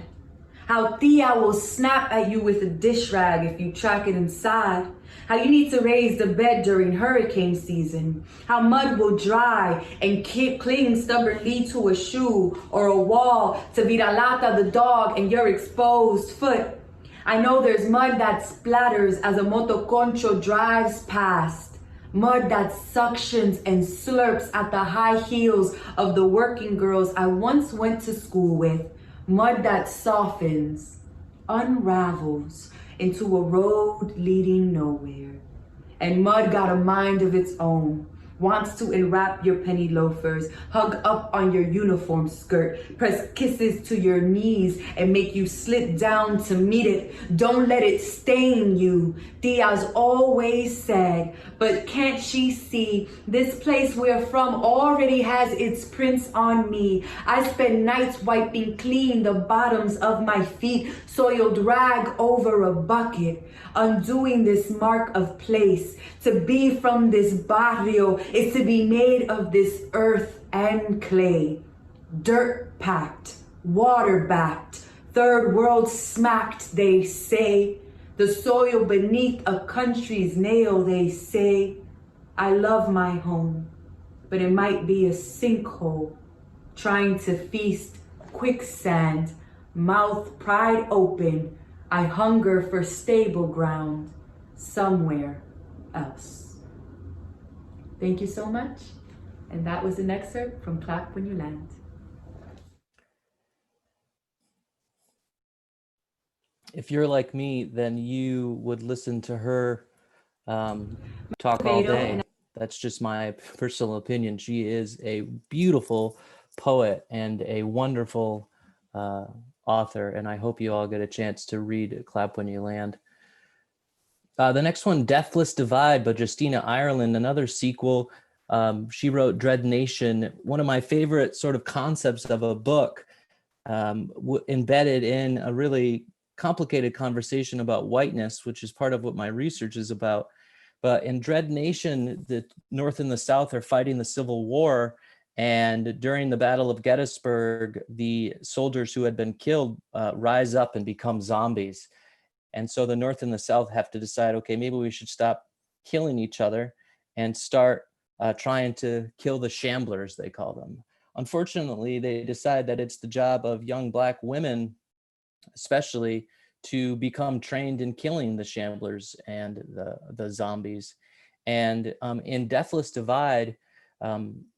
[SPEAKER 8] How Tia will snap at you with a dish rag if you track it inside. How you need to raise the bed during hurricane season. How mud will dry and cling stubbornly to a shoe or a wall, to Viralata the dog and your exposed foot. I know there's mud that splatters as a motoconcho drives past. Mud that suctions and slurps at the high heels of the working girls I once went to school with. Mud that softens, unravels into a road leading nowhere. And mud got a mind of its own, wants to enwrap your penny loafers, hug up on your uniform skirt, press kisses to your knees and make you slip down to meet it. Don't let it stain you, Tia's always said. But can't she see this place we're from already has its prints on me? I spend nights wiping clean the bottoms of my feet, soiled rag over a bucket, undoing this mark of place. To be from this barrio is to be made of this earth and clay. Dirt packed, water backed, third world smacked, they say. The soil beneath a country's nail, they say. I love my home, but it might be a sinkhole, trying to feast quicksand, mouth pried open. I hunger for stable ground somewhere else. Thank you so much. And that was an excerpt from Clap When You Land.
[SPEAKER 2] If you're like me, then you would listen to her talk all day. That's just my personal opinion. She is a beautiful poet and a wonderful author, and I hope you all get a chance to read Clap When You Land. The next one, Deathless Divide by Justina Ireland, another sequel. She wrote Dread Nation, one of my favorite sort of concepts of a book, embedded in a really complicated conversation about whiteness, which is part of what my research is about. But in Dread Nation, the North and the South are fighting the Civil War. And during the Battle of Gettysburg, the soldiers who had been killed rise up and become zombies. And so the North and the South have to decide, okay, maybe we should stop killing each other and start trying to kill the shamblers, they call them. Unfortunately, they decide that it's the job of young Black women especially to become trained in killing the Shamblers and the zombies. And in Deathless Divide,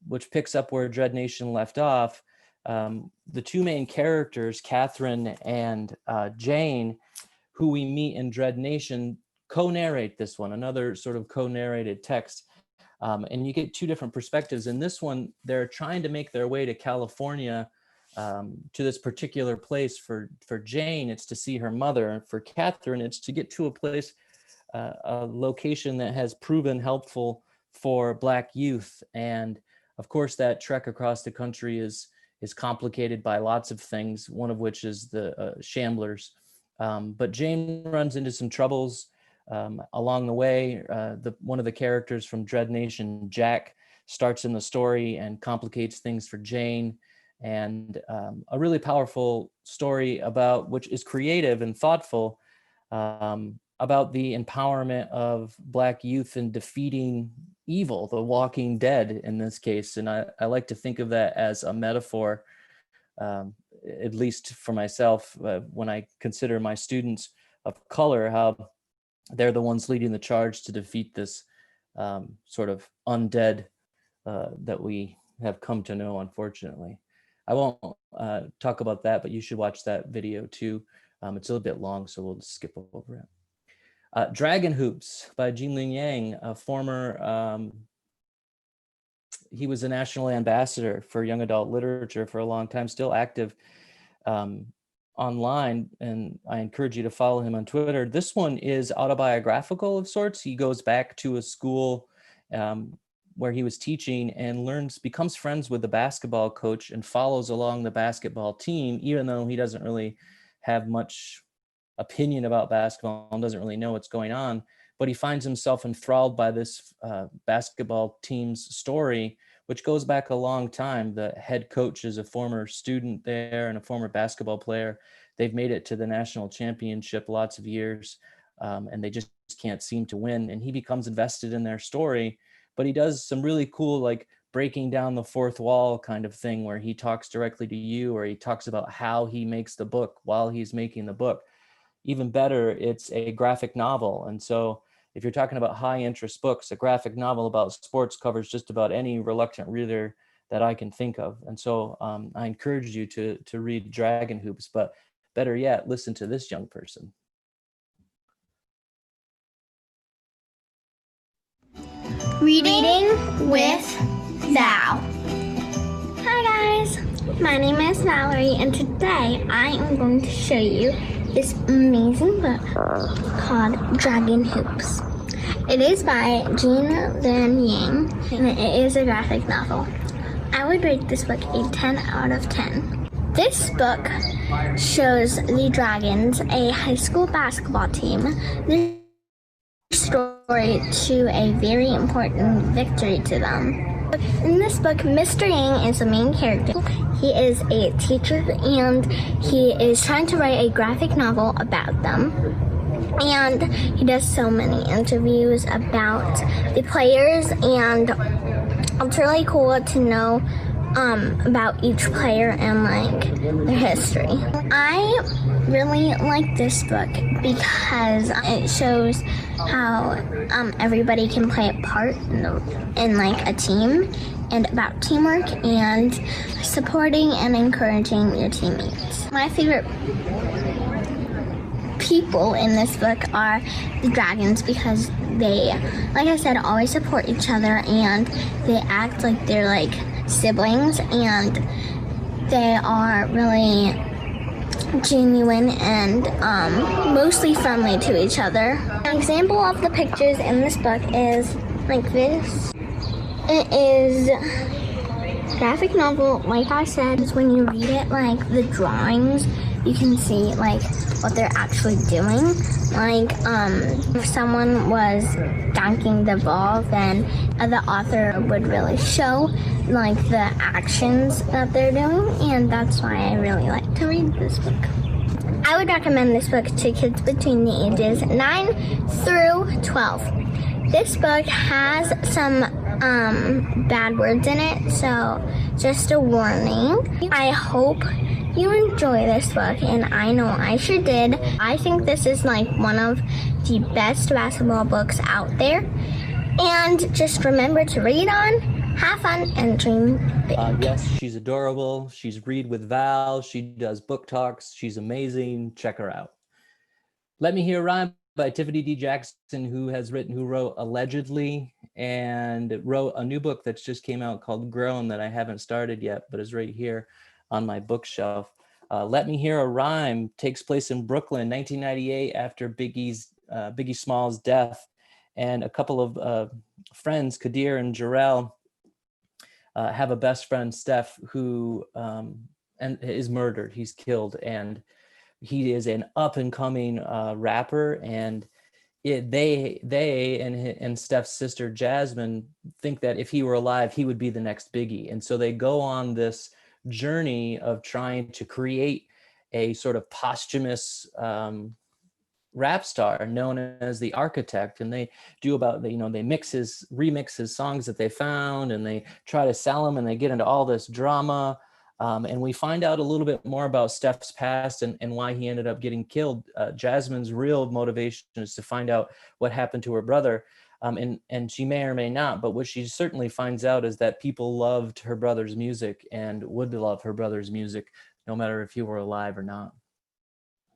[SPEAKER 2] which picks up where Dread Nation left off, the two main characters, Catherine and Jane, who we meet in Dread Nation, co-narrate this one, another sort of co-narrated text. And you get two different perspectives. In this one, they're trying to make their way to California, to this particular place. For Jane, it's to see her mother. For Catherine, it's to get to a place, a location that has proven helpful for Black youth. And of course, that trek across the country is complicated by lots of things, one of which is the Shamblers. But Jane runs into some troubles along the way. One of the characters from Dread Nation, Jack, starts in the story and complicates things for Jane. And a really powerful story which is creative and thoughtful, about the empowerment of Black youth in defeating evil, the walking dead in this case. And I like to think of that as a metaphor, at least for myself, when I consider my students of color, how they're the ones leading the charge to defeat this sort of undead that we have come to know, unfortunately. I won't talk about that, but you should watch that video too. It's a little bit long, so we'll just skip over it. Dragon Hoops by Jinling Yang, a former, he was a national ambassador for young adult literature for a long time, still active online, and I encourage you to follow him on Twitter. This one is autobiographical of sorts. He goes back to a school where he was teaching and becomes friends with the basketball coach and follows along the basketball team, even though he doesn't really have much opinion about basketball and doesn't really know what's going on. But he finds himself enthralled by this basketball team's story, which goes back a long time. The head coach is a former student there and a former basketball player. They've made it to the national championship lots of years, and they just can't seem to win. And he becomes invested in their story, but he does some really cool, like, breaking down the fourth wall kind of thing, where he talks directly to you, or he talks about how he makes the book while he's making the book. Even better, it's a graphic novel. And so if you're talking about high interest books, a graphic novel about sports covers just about any reluctant reader that I can think of. And so I encourage you to read Dragon Hoops, but better yet, listen to this young person.
[SPEAKER 9] Reading with Val. Hi guys, my name is Valerie, and today I am going to show you this amazing book called Dragon Hoops. It is by Jean Van Yang, and it is a graphic novel. I would rate this book a 10 out of 10. This book shows the Dragons, a high school basketball team, their story to a very important victory to them. In this book, Mr. Yang is the main character. He is a teacher, and he is trying to write a graphic novel about them. And he does so many interviews about the players, and it's really cool to know about each player and like their history. I really like this book because it shows how everybody can play a part in like a team, and about teamwork and supporting and encouraging your teammates. My favorite people in this book are the Dragons, because they, like I said, always support each other, and they act like they're like siblings, and they are really genuine and mostly friendly to each other. An example of the pictures in this book is like this. It is a graphic novel, like I said. Is when you read it, like the drawings, you can see like what they're actually doing. Like if someone was dunking the ball, then the author would really show like the actions that they're doing, and that's why I really like to read this book. I would recommend this book to kids between the ages 9 through 12. This book has some bad words in it, so just a warning. I hope you enjoy this book, and I know I sure did. I think this is like one of the best basketball books out there. And just remember to read on, have fun, and dream big.
[SPEAKER 2] Yes, she's adorable. She's Read with Val. She does book talks. She's amazing. Check her out. Let Me Hear a Rhyme by Tiffany D. Jackson, who wrote Allegedly, and wrote a new book that's just came out called Grown that I haven't started yet, but is right here on my bookshelf. Let Me Hear a Rhyme takes place in Brooklyn, 1998, after Biggie Small's death. And a couple of friends, Kadir and Jarrell, have a best friend, Steph, who and is murdered. He's killed, and he is an up and coming rapper. And they and Steph's sister Jasmine think that if he were alive, he would be the next Biggie. And so they go on this journey of trying to create a sort of posthumous rap star known as the Architect. And they do about, they remix his songs that they found, and they try to sell them, and they get into all this drama. And we find out a little bit more about Steph's past and why he ended up getting killed. Jasmine's real motivation is to find out what happened to her brother. And she may or may not, but what she certainly finds out is that people loved her brother's music and would love her brother's music, no matter if he were alive or not.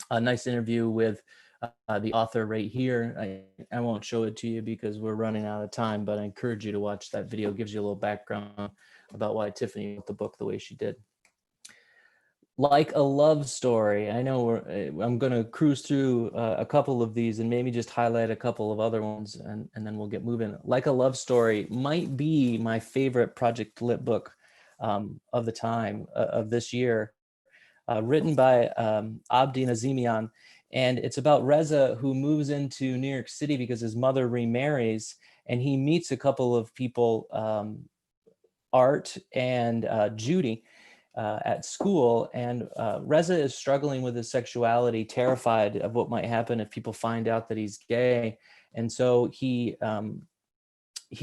[SPEAKER 2] A nice interview with the author right here. I won't show it to you because we're running out of time, but I encourage you to watch that video. It gives you a little background about why Tiffany wrote the book the way she did. Like a Love Story. I know I'm going to cruise through a couple of these and maybe just highlight a couple of other ones, and then we'll get moving. Like a Love Story might be my favorite Project Lit book of the time of this year, written by Abdi Nazemian. And it's about Reza, who moves into New York City because his mother remarries, and he meets a couple of people, Art and Judy, at school. And Reza is struggling with his sexuality, terrified of what might happen if people find out that he's gay. And so he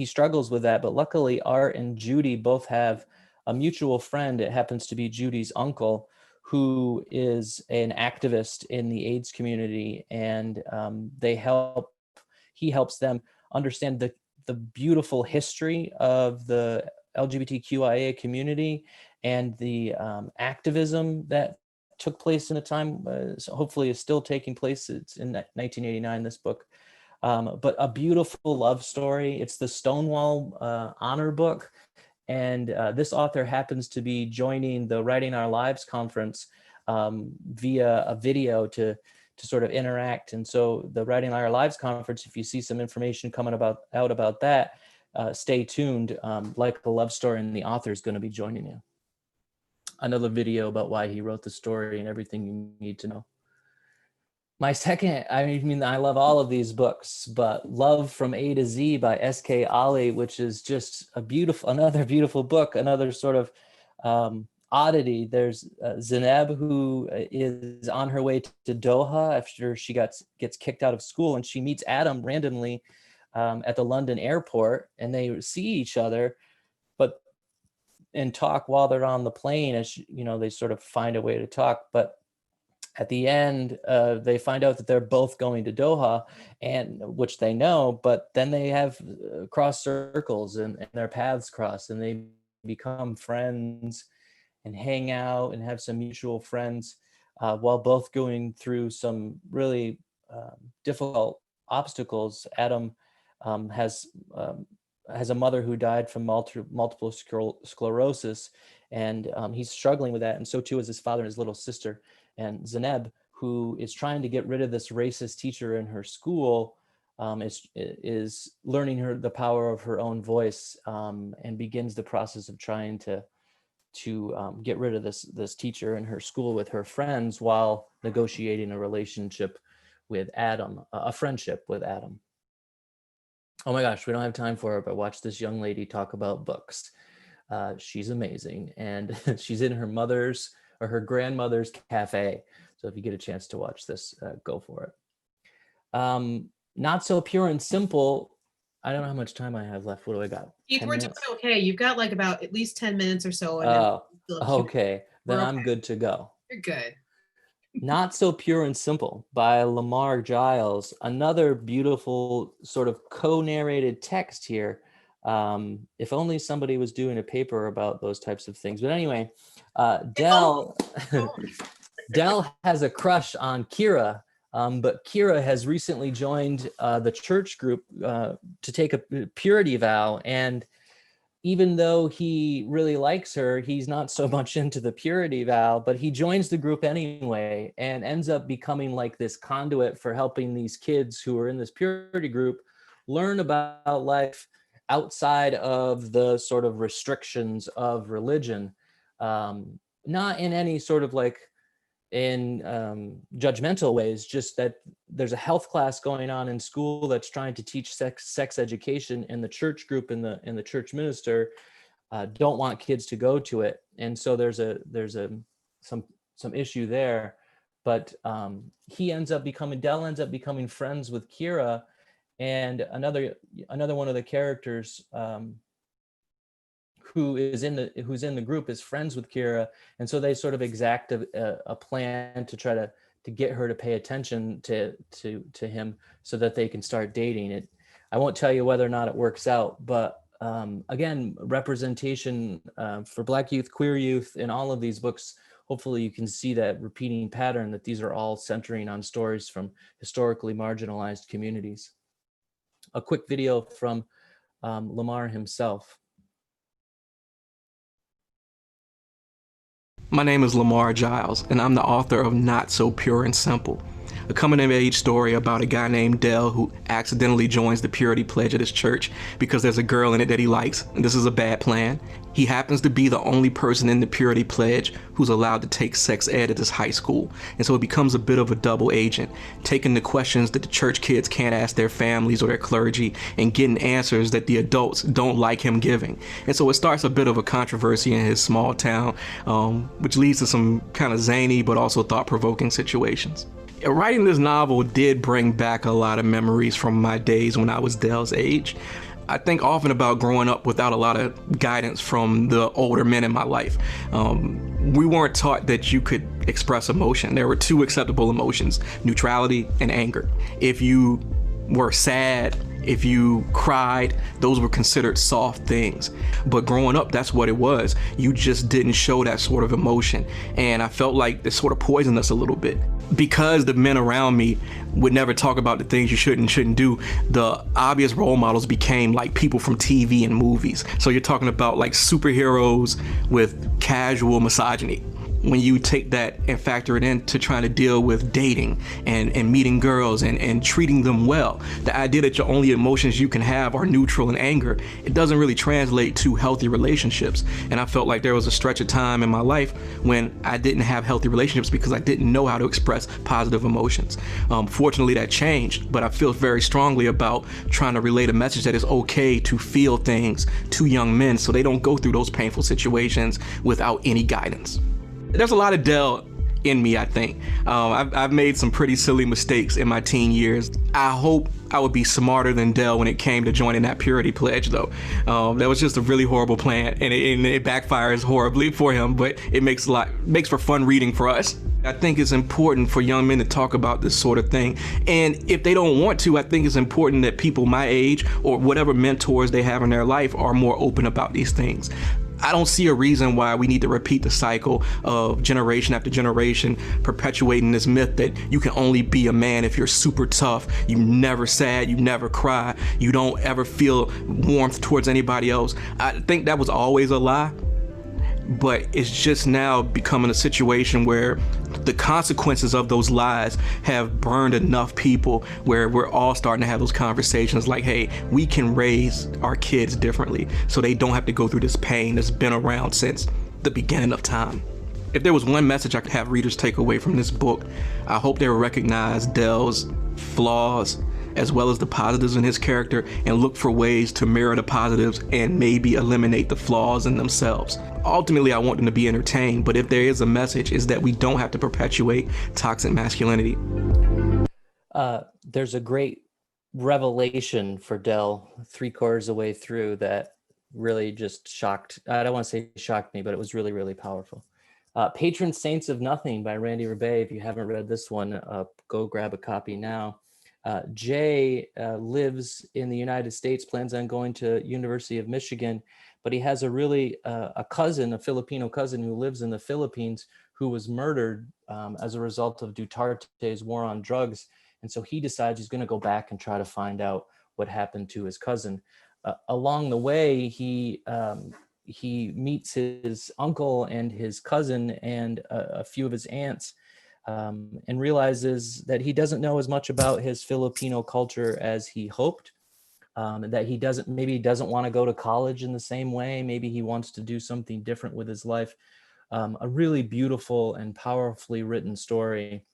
[SPEAKER 2] struggles with that. But luckily, Art and Judy both have a mutual friend. It happens to be Judy's uncle, who is an activist in the AIDS community, and he helps them understand the beautiful history of the LGBTQIA community and the activism that took place in a time, so hopefully is still taking place. It's in 1989, this book, but a beautiful love story. It's the Stonewall Honor Book. And this author happens to be joining the Writing Our Lives conference via a video to sort of interact. And so the Writing Our Lives conference, if you see some information coming out about that, stay tuned. Like a Love Story, and the author is going to be joining you. Another video about why he wrote the story and everything you need to know. My second, I love all of these books, but Love from A to Z by S.K. Ali, which is just another beautiful book, another sort of oddity. There's Zainab, who is on her way to Doha after she gets kicked out of school, and she meets Adam randomly at the London airport, and they see each other, and talk while they're on the plane, as they sort of find a way to talk. But at the end, they find out that they're both going to Doha, and which they know, but then they have cross circles and their paths cross, and they become friends and hang out and have some mutual friends while both going through some really difficult obstacles. Adam has a mother who died from multiple sclerosis, and he's struggling with that, and so too is his father and his little sister. And Zainab, who is trying to get rid of this racist teacher in her school, is learning the power of her own voice, and begins the process of trying to get rid of this teacher in her school with her friends, while negotiating a relationship with Adam, a friendship with Adam. Oh my gosh, we don't have time for it, but watch this young lady talk about books. She's amazing, and she's in her grandmother's cafe. So if you get a chance to watch this, go for it. Not So Pure and Simple. I don't know how much time I have left. What do I got?
[SPEAKER 3] Keith,
[SPEAKER 2] 10
[SPEAKER 3] we're
[SPEAKER 2] minutes?
[SPEAKER 3] doing okay. You've got like about at least 10 minutes or so. And
[SPEAKER 2] Oh,
[SPEAKER 3] then
[SPEAKER 2] okay. Then
[SPEAKER 3] We're
[SPEAKER 2] I'm
[SPEAKER 3] okay.
[SPEAKER 2] good to go.
[SPEAKER 3] Very good.
[SPEAKER 2] Not So Pure and Simple by Lamar Giles. Another beautiful sort of co-narrated text here. If only somebody was doing a paper about those types of things. But anyway, Dell has a crush on Kira, but Kira has recently joined the church group to take a purity vow. And even though he really likes her, he's not so much into the purity vow, but he joins the group anyway and ends up becoming like this conduit for helping these kids who are in this purity group learn about life outside of the sort of restrictions of religion. Not in any sort of like in judgmental ways, just that there's a health class going on in school that's trying to teach sex education, and the church group and the church minister don't want kids to go to it, and so there's some issue there. But Dell ends up becoming friends with Kira, and another one of the characters who's in the group is friends with Kira, and so they sort of exact a plan to try to get her to pay attention to him so that they can start dating. It. I won't tell you whether or not it works out, but again, representation for Black youth, queer youth in all of these books. Hopefully you can see that repeating pattern, that these are all centering on stories from historically marginalized communities. A quick video from Lamar himself.
[SPEAKER 10] My name is Lamar Giles, and I'm the author of Not So Pure and Simple, a coming-of-age story about a guy named Dell who accidentally joins the purity pledge at his church because there's a girl in it that he likes, and this is a bad plan. He happens to be the only person in the purity pledge who's allowed to take sex ed at this high school, and so it becomes a bit of a double agent, taking the questions that the church kids can't ask their families or their clergy and getting answers that the adults don't like him giving. And so it starts a bit of a controversy in his small town, which leads to some kind of zany but also thought-provoking situations. Writing this novel did bring back a lot of memories from my days when I was Dell's age. I think often about growing up without a lot of guidance from the older men in my life. We weren't taught that you could express emotion. There were two acceptable emotions: neutrality and anger. If you were sad, if you cried, those were considered soft things. But growing up, that's what it was. You just didn't show that sort of emotion. And I felt like it sort of poisoned us a little bit. Because the men around me would never talk about the things you should and shouldn't do, the obvious role models became like people from TV and movies. So you're talking about like superheroes with casual misogyny. When you take that and factor it into trying to deal with dating and meeting girls and treating them well, the idea that your only emotions you can have are neutral and anger, it doesn't really translate to healthy relationships. And I felt like there was a stretch of time in my life when I didn't have healthy relationships because I didn't know how to express positive emotions. Fortunately, that changed, but I feel very strongly about trying to relay a message that it's okay to feel things to young men so they don't go through those painful situations without any guidance. There's a lot of Dell in me, I think. I've made some pretty silly mistakes in my teen years. I hope I would be smarter than Dell when it came to joining that purity pledge, though. That was just a really horrible plan, and it backfires horribly for him, but it makes for fun reading for us. I think it's important for young men to talk about this sort of thing, and if they don't want to, I think it's important that people my age or whatever mentors they have in their life are more open about these things. I don't see a reason why we need to repeat the cycle of generation after generation perpetuating this myth that you can only be a man if you're super tough, you never sad, you never cry, you don't ever feel warmth towards anybody else. I think that was always a lie, but it's just now becoming a situation where the consequences of those lies have burned enough people where we're all starting to have those conversations like, hey, we can raise our kids differently so they don't have to go through this pain that's been around since the beginning of time. If there was one message I could have readers take away from this book, I hope they would recognize Dell's flaws as well as the positives in his character and look for ways to mirror the positives and maybe eliminate the flaws in themselves. Ultimately, I want them to be entertained, but if there is a message, is that we don't have to perpetuate toxic masculinity.
[SPEAKER 2] There's a great revelation for Dell 3/4 of the way through that really just shocked. I don't want to say shocked me, but it was really, really powerful. Patron Saints of Nothing by Randy Rebay. If you haven't read this one, go grab a copy now. Jay lives in the United States, plans on going to University of Michigan, but he has a cousin, a Filipino cousin who lives in the Philippines who was murdered as a result of Duterte's war on drugs. And so he decides he's going to go back and try to find out what happened to his cousin. Along the way, he meets his uncle and his cousin and a few of his aunts, and realizes that he doesn't know as much about his Filipino culture as he hoped. That he doesn't want to go to college in the same way. Maybe he wants to do something different with his life. A really beautiful and powerfully written story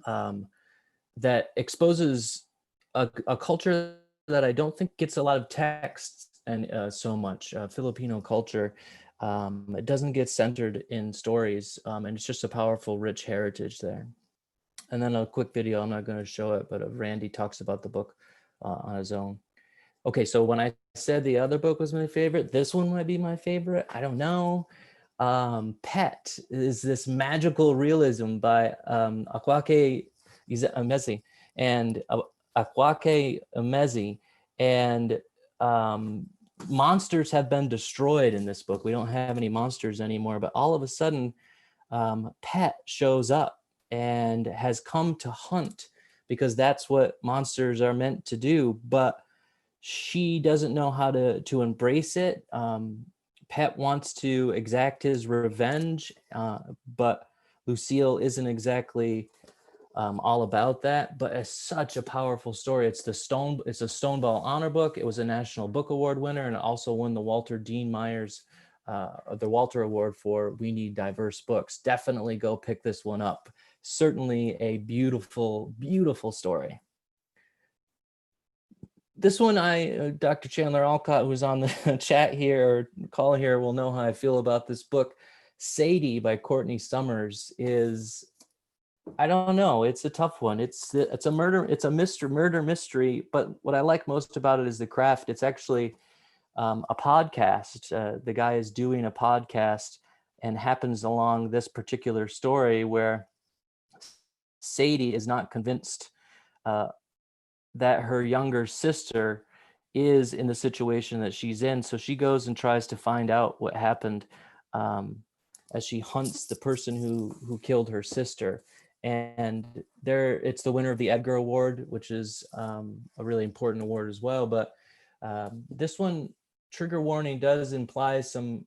[SPEAKER 2] that exposes a culture that I don't think gets a lot of text and so much. Filipino culture. It doesn't get centered in stories, and it's just a powerful, rich heritage there. And then a quick video, I'm not going to show it, but Randy talks about the book on his own. Okay, so when I said the other book was my favorite, this one might be my favorite. I don't know. Pet is this magical realism by Akwaeke Emezi and Akwaeke Emezi, and monsters have been destroyed in this book. We don't have any monsters anymore, but all of a sudden, Pet shows up and has come to hunt, because that's what monsters are meant to do. But she doesn't know how to embrace it. Pet wants to exact his revenge, but Lucille isn't exactly all about that. But it's such a powerful story. It's a Stonewall Honor book. It was a National Book Award winner, and it also won the Walter Dean Myers, the Walter Award for We Need Diverse Books. Definitely go pick this one up. Certainly a beautiful, beautiful story. This one, Dr. Chandler Alcott, who's on the chat here or call here, will know how I feel about this book. Sadie by Courtney Summers is, I don't know, it's a tough one. It's a murder mystery, but what I like most about it is the craft. It's actually a podcast. The guy is doing a podcast and happens along this particular story where Sadie is not convinced that her younger sister is in the situation that she's in. So she goes and tries to find out what happened as she hunts the person who killed her sister. And it's the winner of the Edgar Award, which is a really important award as well. But this one, trigger warning, does imply some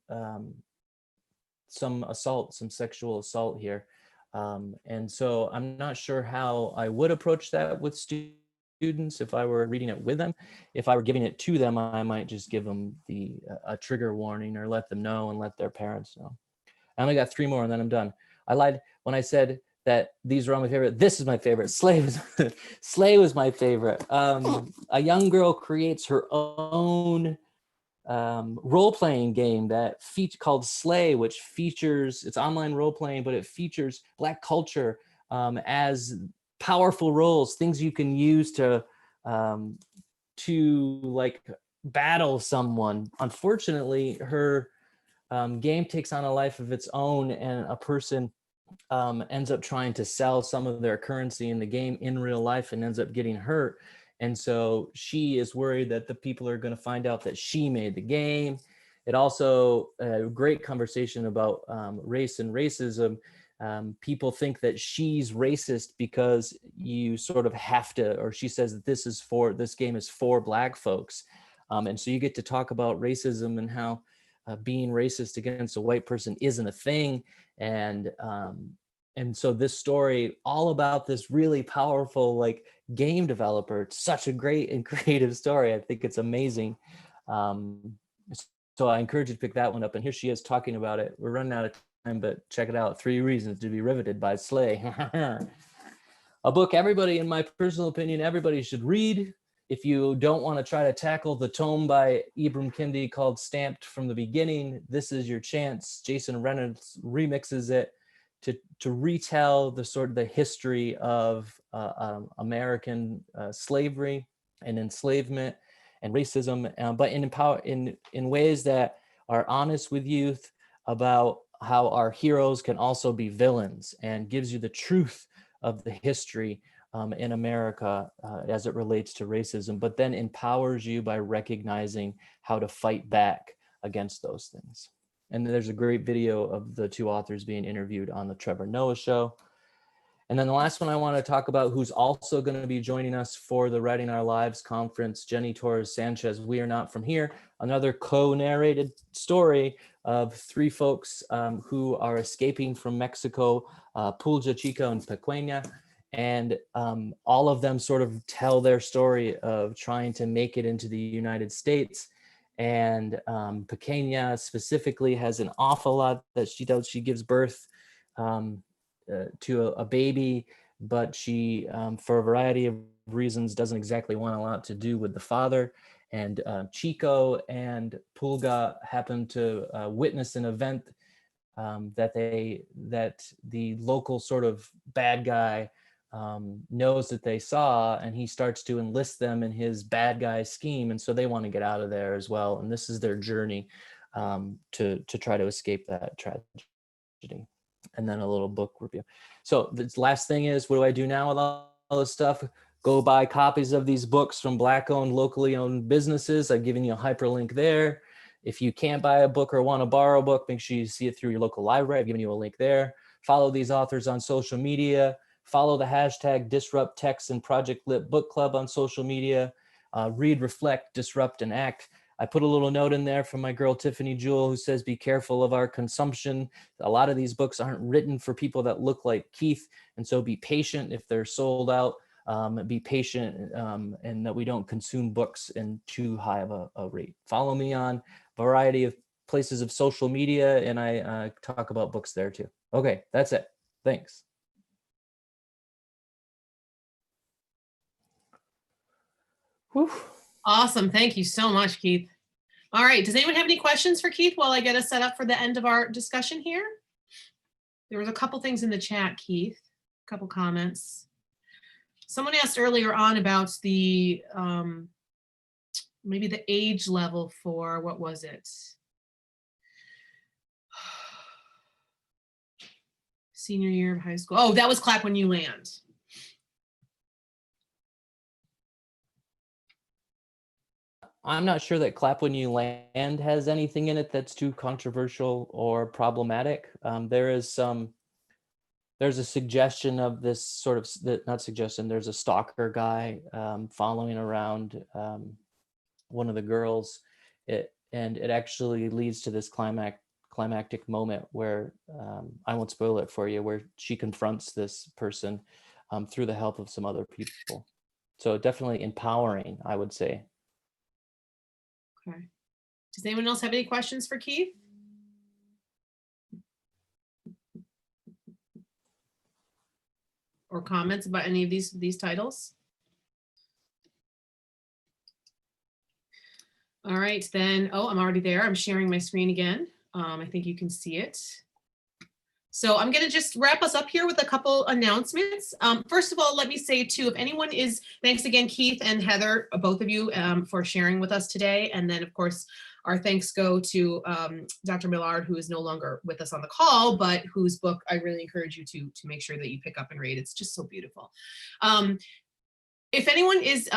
[SPEAKER 2] assault, some sexual assault here. And so I'm not sure how I would approach that with students if I were reading it with them. If I were giving it to them, I might just give them a trigger warning or let them know and let their parents know. I only got 3 more and then I'm done. I lied when I said that these are all my favorite. This is my favorite. Slay was my favorite. A young girl creates her own role-playing game called Slay, which features, it's online role-playing, but it features Black culture as powerful roles, things you can use to like battle someone. Unfortunately, her game takes on a life of its own, and a person ends up trying to sell some of their currency in the game in real life and ends up getting hurt. And so she is worried that the people are going to find out that she made the game. It also a great conversation about race and racism. People think that she's racist because you sort of have to, or she says that this game is for Black folks. And so you get to talk about racism and how being racist against a white person isn't a thing. And so this story, all about this really powerful like game developer. It's such a great and creative story. I think it's amazing. So I encourage you to pick that one up. And here she is talking about it. We're running out of time, but check it out. 3 Reasons to Be Riveted by Slay. A book everybody, in my personal opinion, everybody should read. If you don't want to try to tackle the tome by Ibram Kendi called Stamped from the Beginning, this is your chance. Jason Reynolds remixes it to retell the history of American slavery and enslavement and racism, but in ways that are honest with youth about how our heroes can also be villains, and gives you the truth of the history in America as it relates to racism, but then empowers you by recognizing how to fight back against those things. And there's a great video of the two authors being interviewed on the Trevor Noah Show. And then the last one I want to talk about, who's also going to be joining us for the Writing Our Lives conference, Jenny Torres Sanchez, We Are Not From Here, another co-narrated story of three folks who are escaping from Mexico, Pulja, Chico, and Pequeña. And all of them sort of tell their story of trying to make it into the United States. And Pequeña specifically has an awful lot that she does. She gives birth to a baby, but she, for a variety of reasons, doesn't exactly want a lot to do with the father. And Chico and Pulga happen to witness an event that the local sort of bad guy knows that they saw, and he starts to enlist them in his bad guy scheme. And so they want to get out of there as well. And this is their journey to try to escape that tragedy. And then a little book review. So the last thing is, what do I do now with all this stuff? Go buy copies of these books from Black-owned, locally owned businesses. I've given you a hyperlink there. If you can't buy a book or want to borrow a book, make sure you see it through your local library. I've given you a link there. Follow these authors on social media. Follow the hashtag Disrupt Text and Project Lit Book Club on social media. Read, reflect, disrupt, and act. I put a little note in there from my girl, Tiffany Jewell, who says, be careful of our consumption. A lot of these books aren't written for people that look like Keith. And so be patient if they're sold out. Be patient and that we don't consume books in too high of a rate. Follow me on a variety of places of social media, and I talk about books there too. Okay, that's it. Thanks. Whew.
[SPEAKER 3] Awesome. Thank you so much, Keith. All right. Does anyone have any questions for Keith while I get us set up for the end of our discussion here? There was a couple things in the chat, Keith, a couple comments. Someone asked earlier on about the, maybe the age level for, what was it? Senior year of high school. Oh, that was Clap When You Land.
[SPEAKER 2] I'm not sure that Clap When You Land has anything in it that's too controversial or problematic. There's a suggestion of this sort of, not suggestion, there's a stalker guy following around one of the girls. And it actually leads to this climactic moment where, I won't spoil it for you, where she confronts this person through the help of some other people. So definitely empowering, I would say.
[SPEAKER 3] Okay. Does anyone else have any questions for Keith? Or comments about any of these titles? All right, then. Oh, I'm already there. I'm sharing my screen again. I think you can see it. So I'm going to just wrap us up here with a couple announcements. First of all, let me say too, if anyone is, thanks again, Keith and Heather, both of you for sharing with us today. And then of course, our thanks go to Dr. Millard, who is no longer with us on the call, but whose book I really encourage you to make sure that you pick up and read. It's just so beautiful. If anyone is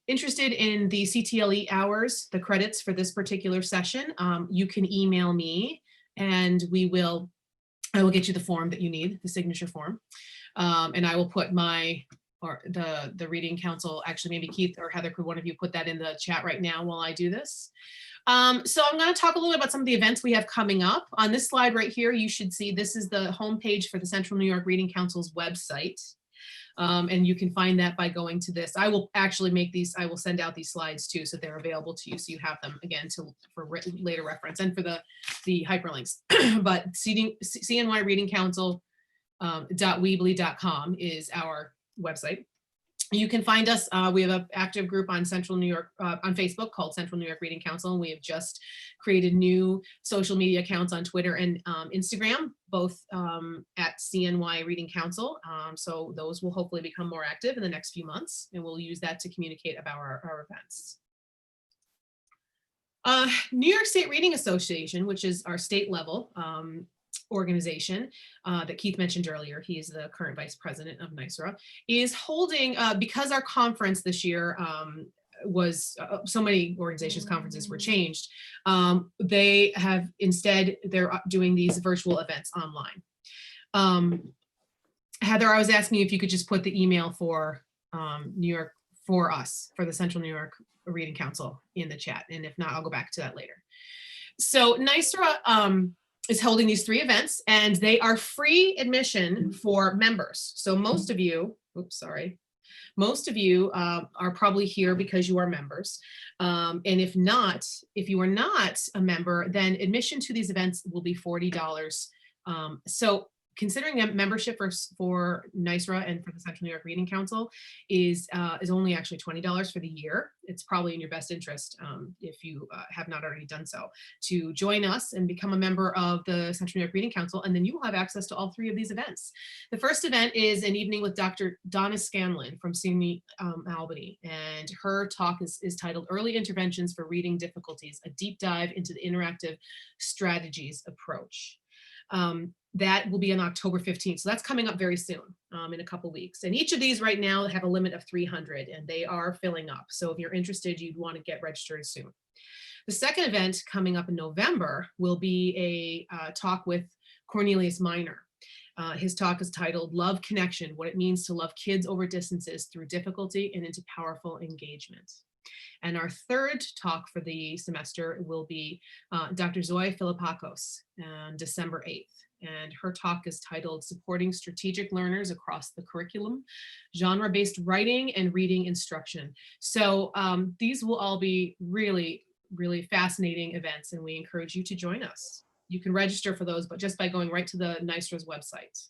[SPEAKER 3] interested in the CTLE hours, the credits for this particular session, you can email me and I will get you the form that you need, the signature form. And I will put the Reading Council, actually maybe Keith or Heather, could one of you put that in the chat right now while I do this? So I'm going to talk a little bit about some of the events we have coming up. On this slide right here, you should see this is the homepage for the Central New York Reading Council's website. And you can find that by going to this. I will actually I will send out these slides too, so they're available to you, so you have them again for later reference and for the hyperlinks. But CNY Reading Council .weebly.com is our website. You can find us. We have an active group on Central New York on Facebook called Central New York Reading Council, and we have just created new social media accounts on Twitter and Instagram, both at CNY Reading Council. So those will hopefully become more active in the next few months, and we'll use that to communicate about our events. New York State Reading Association, which is our state level organization that Keith mentioned earlier, he is the current vice president of NYSERA, is holding, because our conference this year was so many organizations conferences were changed, they have instead, they're doing these virtual events online. Heather, I was asking you if you could just put the email for New York, for us, for the Central New York Reading Council in the chat. And if not, I'll go back to that later. So NYSERA is holding these 3 events, and they are free admission for members. So most of you, most of you are probably here because you are members. And if not, if you are not a member, then admission to these events will be $40. So considering that membership for NYSERA and for the Central New York Reading Council is only actually $20 for the year, it's probably in your best interest, if you have not already done so, to join us and become a member of the Central New York Reading Council, and then you will have access to all 3 of these events. The first event is an evening with Dr. Donna Scanlon from SUNY Albany, and her talk is titled Early Interventions for Reading Difficulties, a deep dive into the interactive strategies approach. That will be on October 15th. So that's coming up very soon, in a couple weeks. And each of these right now have a limit of 300 and they are filling up. So if you're interested, you'd want to get registered soon. The second event coming up in November will be a talk with Cornelius Minor. His talk is titled Love Connection, What It Means to Love Kids Over Distances Through Difficulty and Into Powerful Engagement. And our third talk for the semester will be Dr. Zoe Philippakos on December 8th. And her talk is titled Supporting Strategic Learners Across the Curriculum, Genre-Based Writing and Reading Instruction. So these will all be really, really fascinating events, and we encourage you to join us. You can register for those, but just by going right to the NYSERA's website.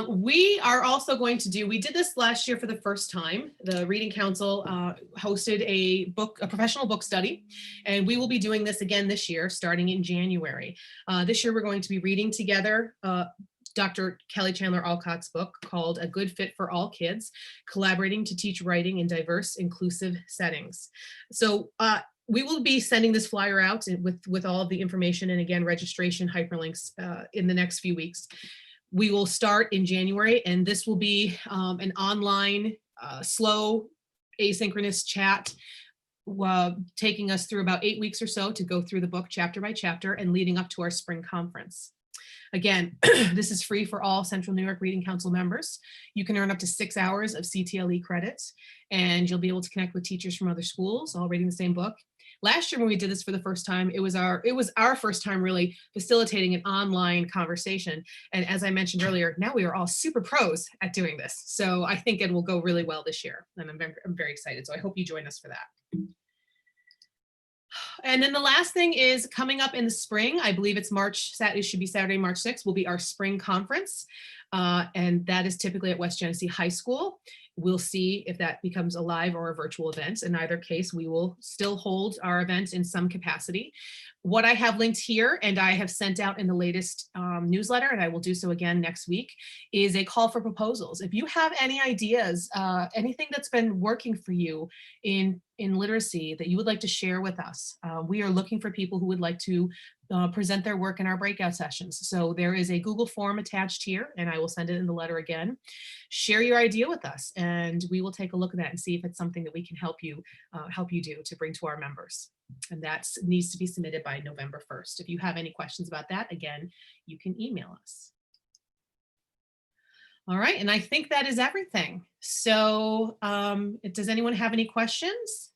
[SPEAKER 3] We are also going to do, we did this last year for the first time. The Reading Council hosted a professional book study, and we will be doing this again this year, starting in January. This year, we're going to be reading together Dr. Kelly Chandler Alcott's book called A Good Fit for All Kids, Collaborating to Teach Writing in Diverse, Inclusive Settings. So we will be sending this flyer out with all of the information and again, registration hyperlinks in the next few weeks. We will start in January, and this will be an online, slow, asynchronous chat, taking us through about 8 weeks or so to go through the book chapter by chapter and leading up to our spring conference. Again, this is free for all Central New York Reading Council members. You can earn up to 6 hours of CTLE credits, and you'll be able to connect with teachers from other schools all reading the same book. Last year when we did this for the first time, it was our first time really facilitating an online conversation. And as I mentioned earlier, now we are all super pros at doing this. So I think it will go really well this year, and I'm very excited. So I hope you join us for that. And then the last thing is coming up in the spring. I believe it's it should be Saturday, March 6th, will be our spring conference. And that is typically at West Genesee High School. We'll see if that becomes a live or a virtual event. In either case, we will still hold our event in some capacity. What I have linked here, and I have sent out in the latest newsletter, and I will do so again next week, is a call for proposals. If you have any ideas, anything that's been working for you in literacy that you would like to share with us, we are looking for people who would like to present their work in our breakout sessions. So there is a Google form attached here, and I will send it in the letter again. Share your idea with us, and we will take a look at that and see if it's something that we can help you do to bring to our members. And that needs to be submitted by November 1st. If you have any questions about that, again, you can email us. All right, and I think that is everything. So does anyone have any questions?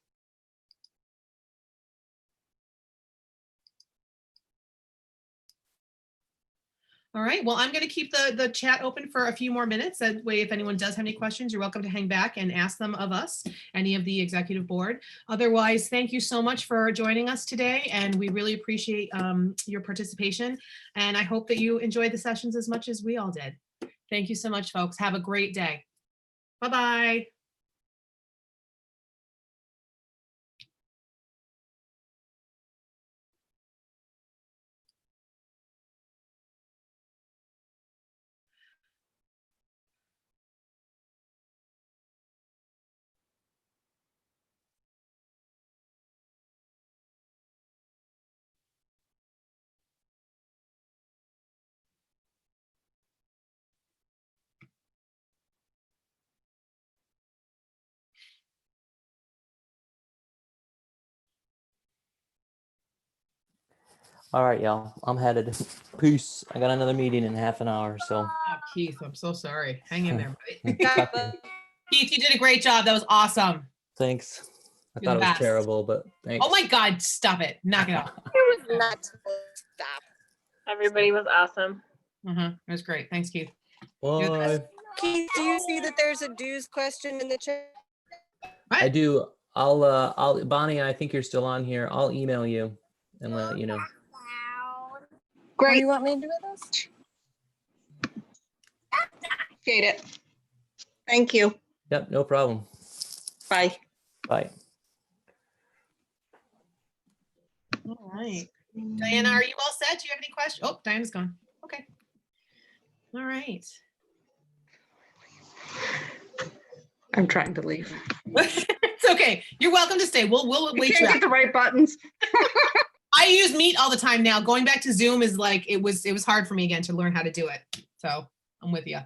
[SPEAKER 3] All right, well, I'm going to keep the chat open for a few more minutes. That way, if anyone does have any questions, you're welcome to hang back and ask them of us, any of the executive board. Otherwise, thank you so much for joining us today, and we really appreciate your participation. And I hope that you enjoyed the sessions as much as we all did. Thank you so much, folks. Have a great day. Bye-bye.
[SPEAKER 2] All right, y'all. I'm headed. Peace. I got another meeting in half an hour, so.
[SPEAKER 3] Oh, Keith, I'm so sorry. Hang in there, buddy.
[SPEAKER 2] Talk to you.
[SPEAKER 3] Keith, you did a great job. That was awesome.
[SPEAKER 2] Thanks. I
[SPEAKER 3] You're
[SPEAKER 2] thought
[SPEAKER 3] the
[SPEAKER 2] it was
[SPEAKER 3] best.
[SPEAKER 2] terrible, but thanks.
[SPEAKER 3] Oh my God, stop it. Knock it off.
[SPEAKER 11] It was not stop. Everybody was awesome.
[SPEAKER 3] It was great. Thanks, Keith.
[SPEAKER 2] Bye.
[SPEAKER 12] Keith, do you see that there's a dues question in the chat?
[SPEAKER 2] I do. I'll Bonnie, I think you're still on here. I'll email you and let you know.
[SPEAKER 12] What do you want me to do with this? Appreciate it. Thank you.
[SPEAKER 2] Yep, no problem.
[SPEAKER 12] Bye.
[SPEAKER 2] Bye.
[SPEAKER 3] All right. Diana, are you all set? Do you have any questions? Oh, Diana's gone. Okay. All right.
[SPEAKER 12] I'm trying to leave.
[SPEAKER 3] It's okay. You're welcome to stay. We'll
[SPEAKER 12] I
[SPEAKER 3] wait you
[SPEAKER 12] can't
[SPEAKER 3] out.
[SPEAKER 12] get the right buttons.
[SPEAKER 3] I use Meet all the time now. Going back to Zoom is like, it was hard for me again to learn how to do it. So I'm with you.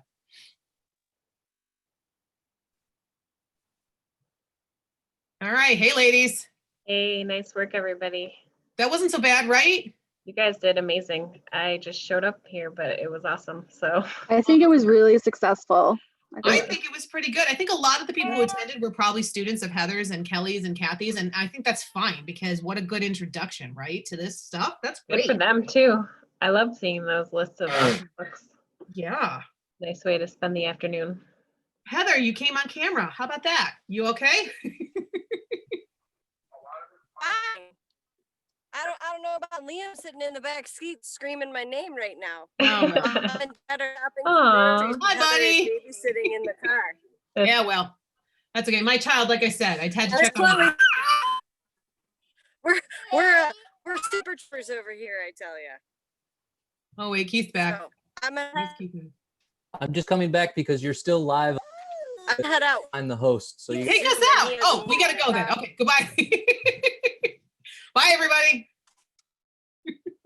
[SPEAKER 3] All right. Hey, ladies.
[SPEAKER 11] Hey, nice work, everybody.
[SPEAKER 3] That wasn't so bad, right?
[SPEAKER 11] You guys did amazing. I just showed up here, but it was awesome. So
[SPEAKER 4] I think it was really successful.
[SPEAKER 3] I think it was pretty good. I think a lot of the people who attended were probably students of Heather's and Kelly's and Kathy's. And I think that's fine because what a good introduction, right? To this stuff. That's
[SPEAKER 11] good
[SPEAKER 3] great.
[SPEAKER 11] for them too. I love seeing those lists of books.
[SPEAKER 3] Yeah.
[SPEAKER 11] Nice way to spend the afternoon.
[SPEAKER 3] Heather, you came on camera. How about that? You okay?
[SPEAKER 12] I don't know about Liam sitting in the back seat screaming my name right now.
[SPEAKER 3] Oh, well.
[SPEAKER 12] And better shopping for
[SPEAKER 11] Aw.
[SPEAKER 12] groceries,
[SPEAKER 3] Hi,
[SPEAKER 12] Heather is
[SPEAKER 3] buddy.
[SPEAKER 12] babysitting in the car.
[SPEAKER 3] Yeah, well, that's okay. My child, like I said, I had to
[SPEAKER 12] That's
[SPEAKER 3] check on
[SPEAKER 12] Chloe. We're super troopers over here, I tell you.
[SPEAKER 3] Oh, wait, Keith's back.
[SPEAKER 12] So I'm gonna
[SPEAKER 3] Where's Keith?
[SPEAKER 2] I'm just coming back because you're still live.
[SPEAKER 12] head out.
[SPEAKER 2] I'm the host, so you.
[SPEAKER 3] Take us out. Oh, we gotta go then. Okay, goodbye. Bye, everybody.